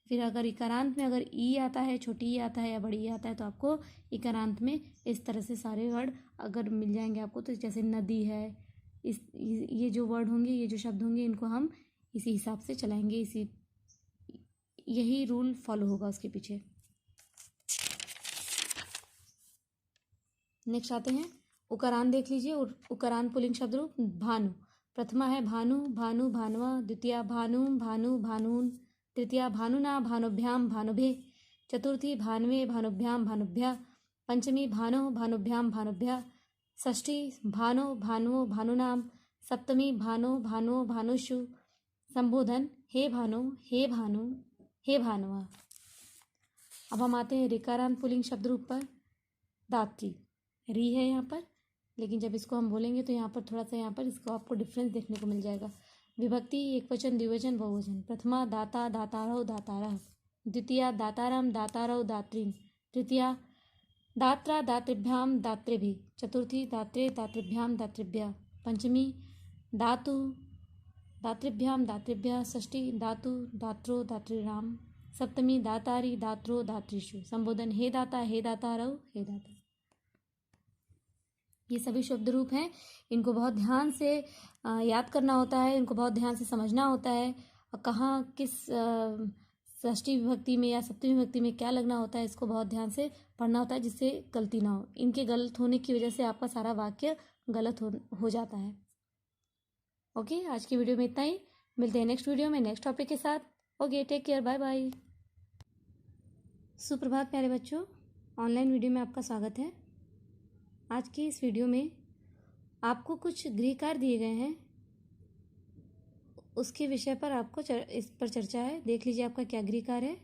फिर अगर इकारांत में अगर ई आता है, छोटी ई आता है या बड़ी ई आता है, तो आपको इकारांत में इस तरह से सारे वर्ड अगर मिल जाएंगे आपको, तो जैसे नदी है, ये जो वर्ड होंगे, ये जो शब्द होंगे, इनको हम इसी हिसाब से चलाएंगे, यही रूल फॉलो होगा उसके पीछे। नेक्स्ट आते हैं उकारांत, देख लीजिए। उकारांत पुल्लिंग शब्द रूप भानु। प्रथमा है भानु, भानु, भानुआ। द्वितीया भानु, भानु, भानून। तृतीया भानुना, भानुभ्याम, भानुभे। चतुर्थी भानवे, भानुभ्याम, भानुभ्यः। पंचमी भानो, भानुभ्याम, भानुभ्यः। षष्ठी भानो, भानुओ, भानुनाम। सप्तमी भानो, भानुओ, भानुषु। संबोधन हे भानु, हे भानु, हे भानुआ। अब हम आते हैं ऋकारांत पुल्लिंग शब्द रूप पर। दात्री री है यहाँ पर, लेकिन जब इसको हम बोलेंगे तो यहाँ पर थोड़ा सा यहाँ पर इसको आपको डिफरेंस देखने को मिल जाएगा। विभक्ति एक वचन, द्विवचन, बहुवचन। प्रथमा दाता, दातारौ, दातारः। द्वितीया दातारम, दातारौ, दात्रीन्। तृतीया दात्रा, दातृभ्याम, दातृभिः। चतुर्थी दात्रे, दातृभ्याम, दातृभ्यः। पंचमी दातु, दातृभ्याम, दातृभ्यः। षष्ठी दातु, दात्रो, दातृणाम। सप्तमी दातारी, दात्रो, दातृषु। संबोधन हे दाता, हे दातारौ, हे दाता। ये सभी शब्द रूप हैं, इनको बहुत ध्यान से याद करना होता है, इनको बहुत ध्यान से समझना होता है, और कहाँ किस षष्ठी विभक्ति में या सप्तमी विभक्ति में क्या लगना होता है, इसको बहुत ध्यान से पढ़ना होता है, जिससे गलती ना हो। इनके गलत होने की वजह से आपका सारा वाक्य गलत हो जाता है। ओके, आज की वीडियो में इतना ही। मिलते हैं नेक्स्ट वीडियो में नेक्स्ट टॉपिक के साथ। Okay, take care, bye bye. सुप्रभात प्यारे बच्चों, ऑनलाइन वीडियो में आपका स्वागत है। आज की इस वीडियो में आपको कुछ गृहकार्य दिए गए हैं, उसके विषय पर आपको इस पर चर्चा है। देख लीजिए आपका क्या गृहकार्य है,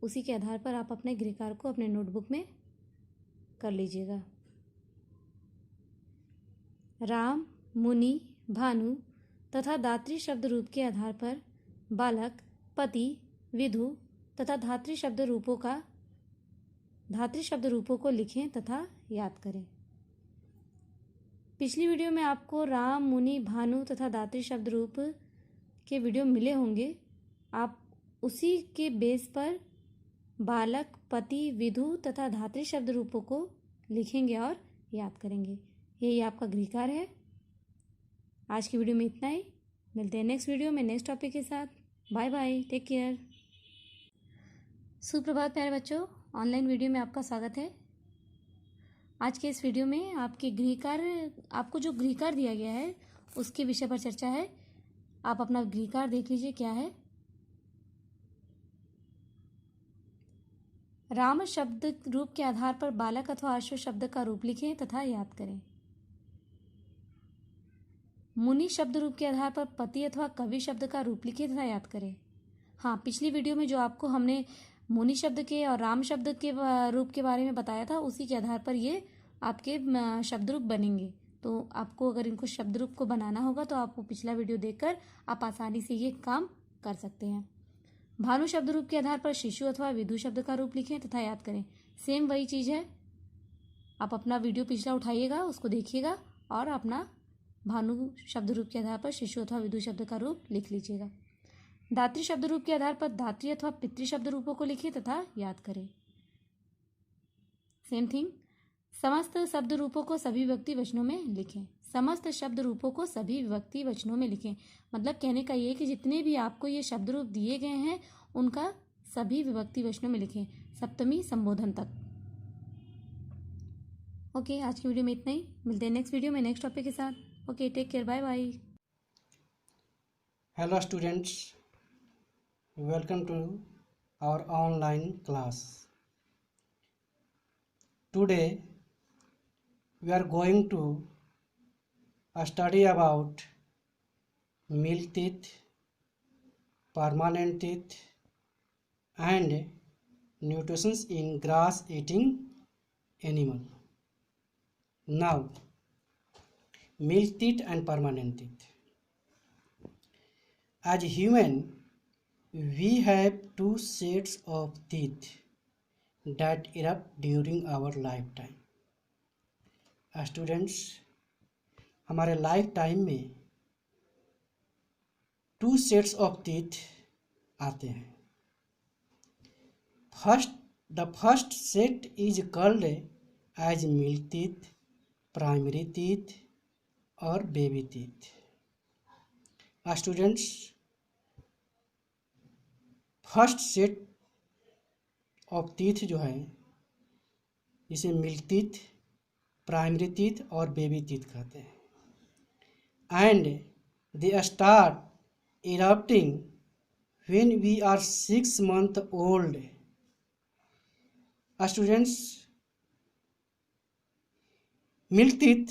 उसी के आधार पर आप अपने गृहकार्य को अपने नोटबुक में कर लीजिएगा। राम, मुनि, भानु तथा दात्री शब्द रूप के आधार पर बालक, पति, विधु तथा धात्री शब्द रूपों का धात्री शब्द रूपों को लिखें तथा याद करें। पिछली वीडियो में आपको राम, मुनि, भानु तथा धात्री शब्द रूप के वीडियो मिले होंगे। आप उसी के बेस पर बालक, पति, विधु तथा धात्री शब्द रूपों को लिखेंगे और याद करेंगे। यही आपका गृहकार्य है। आज की वीडियो में इतना ही। मिलते हैं नेक्स्ट वीडियो में नेक्स्ट टॉपिक के साथ। Bye bye, take care. सुप्रभात प्यारे बच्चों, ऑनलाइन वीडियो में आपका स्वागत है। आज के इस वीडियो में आपको जो गृहकार्य दिया गया है उसके विषय पर चर्चा है। आप अपना गृहकार्य देख लीजिए क्या है। राम शब्द रूप के आधार पर बालक अथवा अश्व शब्द का रूप लिखें तथा याद करें। मुनि शब्द रूप के आधार पर पति अथवा कवि शब्द का रूप लिखें तथा याद करें। हाँ, पिछली वीडियो में जो आपको हमने मुनि शब्द के और राम शब्द के रूप के बारे में बताया था, उसी के आधार पर ये आपके शब्द रूप बनेंगे। तो आपको अगर इनको शब्द रूप को बनाना होगा तो आपको पिछला वीडियो देखकर आप आसानी से ये काम कर सकते हैं। भानु शब्द रूप के आधार पर शिशु अथवा विधु शब्द का रूप लिखें तथा याद करें। सेम वही चीज़ है। आप अपना वीडियो पिछला उठाइएगा, उसको देखिएगा और अपना भानु शब्द रूप के आधार पर शिशु अथवा विधु शब्द का रूप लिख लीजिएगा। धात्री शब्द रूप के आधार पर धात्री अथवा पितृ शब्द रूपों को लिखें तथा याद करें। Same thing. समस्त शब्द रूपों को सभी विभक्ति वचनों में लिखें। समस्त शब्द रूपों को सभी विभक्ति वचनों में लिखें, मतलब कहने का ये कि जितने भी आपको ये शब्द रूप दिए गए हैं उनका सभी विभक्ति वचनों में लिखें, सप्तमी संबोधन तक। ओके, आज की वीडियो में इतना ही। मिलते हैं नेक्स्ट वीडियो में नेक्स्ट टॉपिक के साथ। Okay, take care, bye bye. Hello students, welcome to our online class. Today we are going to study about milk teeth, permanent teeth and nutrition in grass eating animal. Now, milk teeth and permanent teeth. As human, we have two sets of teeth that erupt during our lifetime. Students, हमारे life time में two sets of teeth आते हैं। The first set is called as milk teeth, primary teeth और baby teeth. Students, first set of teeth जो है इसे milk teeth, primary teeth और baby teeth कहते हैं। And they start erupting when we are 6 months old. Students, milk teeth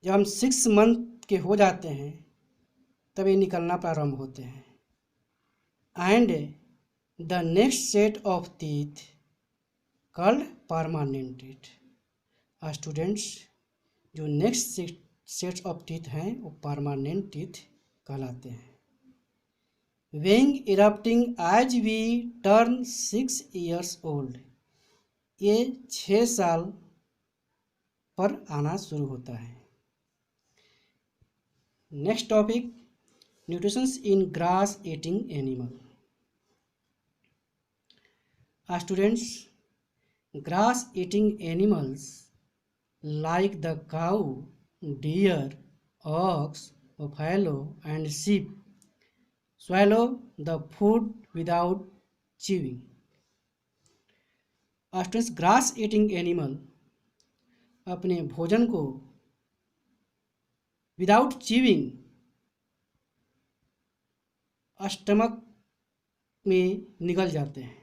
जब हम 6 month के हो जाते हैं तब ये निकलना प्रारंभ होते हैं। And the next set of teeth called permanent teeth. Students, जो नेक्स्ट सेट ऑफ टीथ हैं वो परमानेंट टीथ कहलाते हैं। Weighing erupting as we turn 6 years old, ये 6 साल पर आना शुरू होता है। Next topic, nutritions in grass eating animal. Students, grass eating animals like the cow, deer, ox, buffalo and sheep swallow the food without chewing. Students, grass eating animal अपने भोजन को विदाउट चीविंग स्टमक में निगल जाते हैं।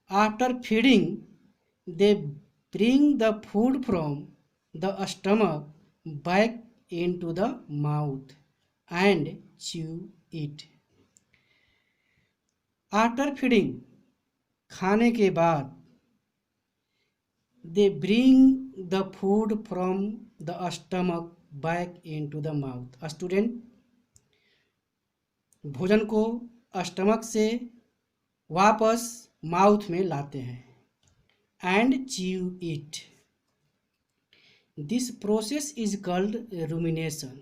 After feeding they bring the food from the stomach back into the mouth and chew it. After feeding, खाने के बाद, they bring the food from the stomach back into the mouth. Student, भोजन को stomach से वापस mouth में लाते हैं and chew it. This process is called rumination,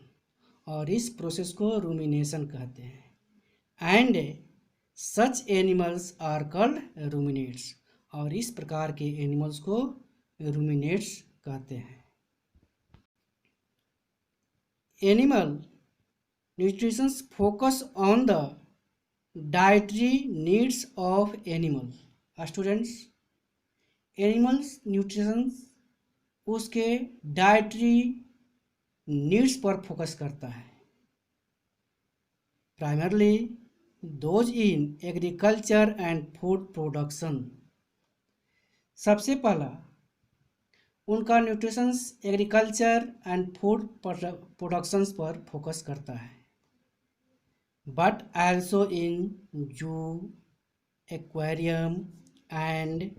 और इस प्रोसेस को रूमिनेशन कहते हैं। And such animals are called ruminants, और इस प्रकार के एनिमल्स को रूमिनेट्स कहते हैं। Animal nutrition focus on the dietary needs of animal. Students, animals nutrition उसके डाइटरी नीड्स पर फोकस करता है, primarily those in agriculture and food production. सबसे पहला उनका nutritions agriculture and food productions पर फोकस करता है, बट आल्सो इन जू, aquarium and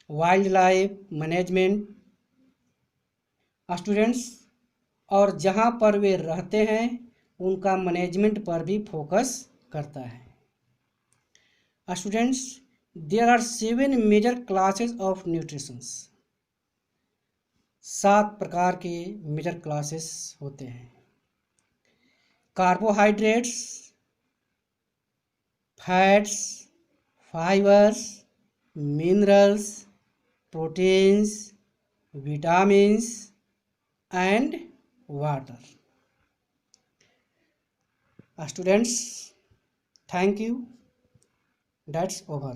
wild life management. Students, और जहाँ पर वे रहते हैं उनका मैनेजमेंट पर भी फोकस करता है। Students, there are 7 major classes of nutritions. 7 प्रकार के मेजर क्लासेस होते हैं। Carbohydrates, fats, fibres, minerals, proteins, vitamins and water. Students, thank you, that's over।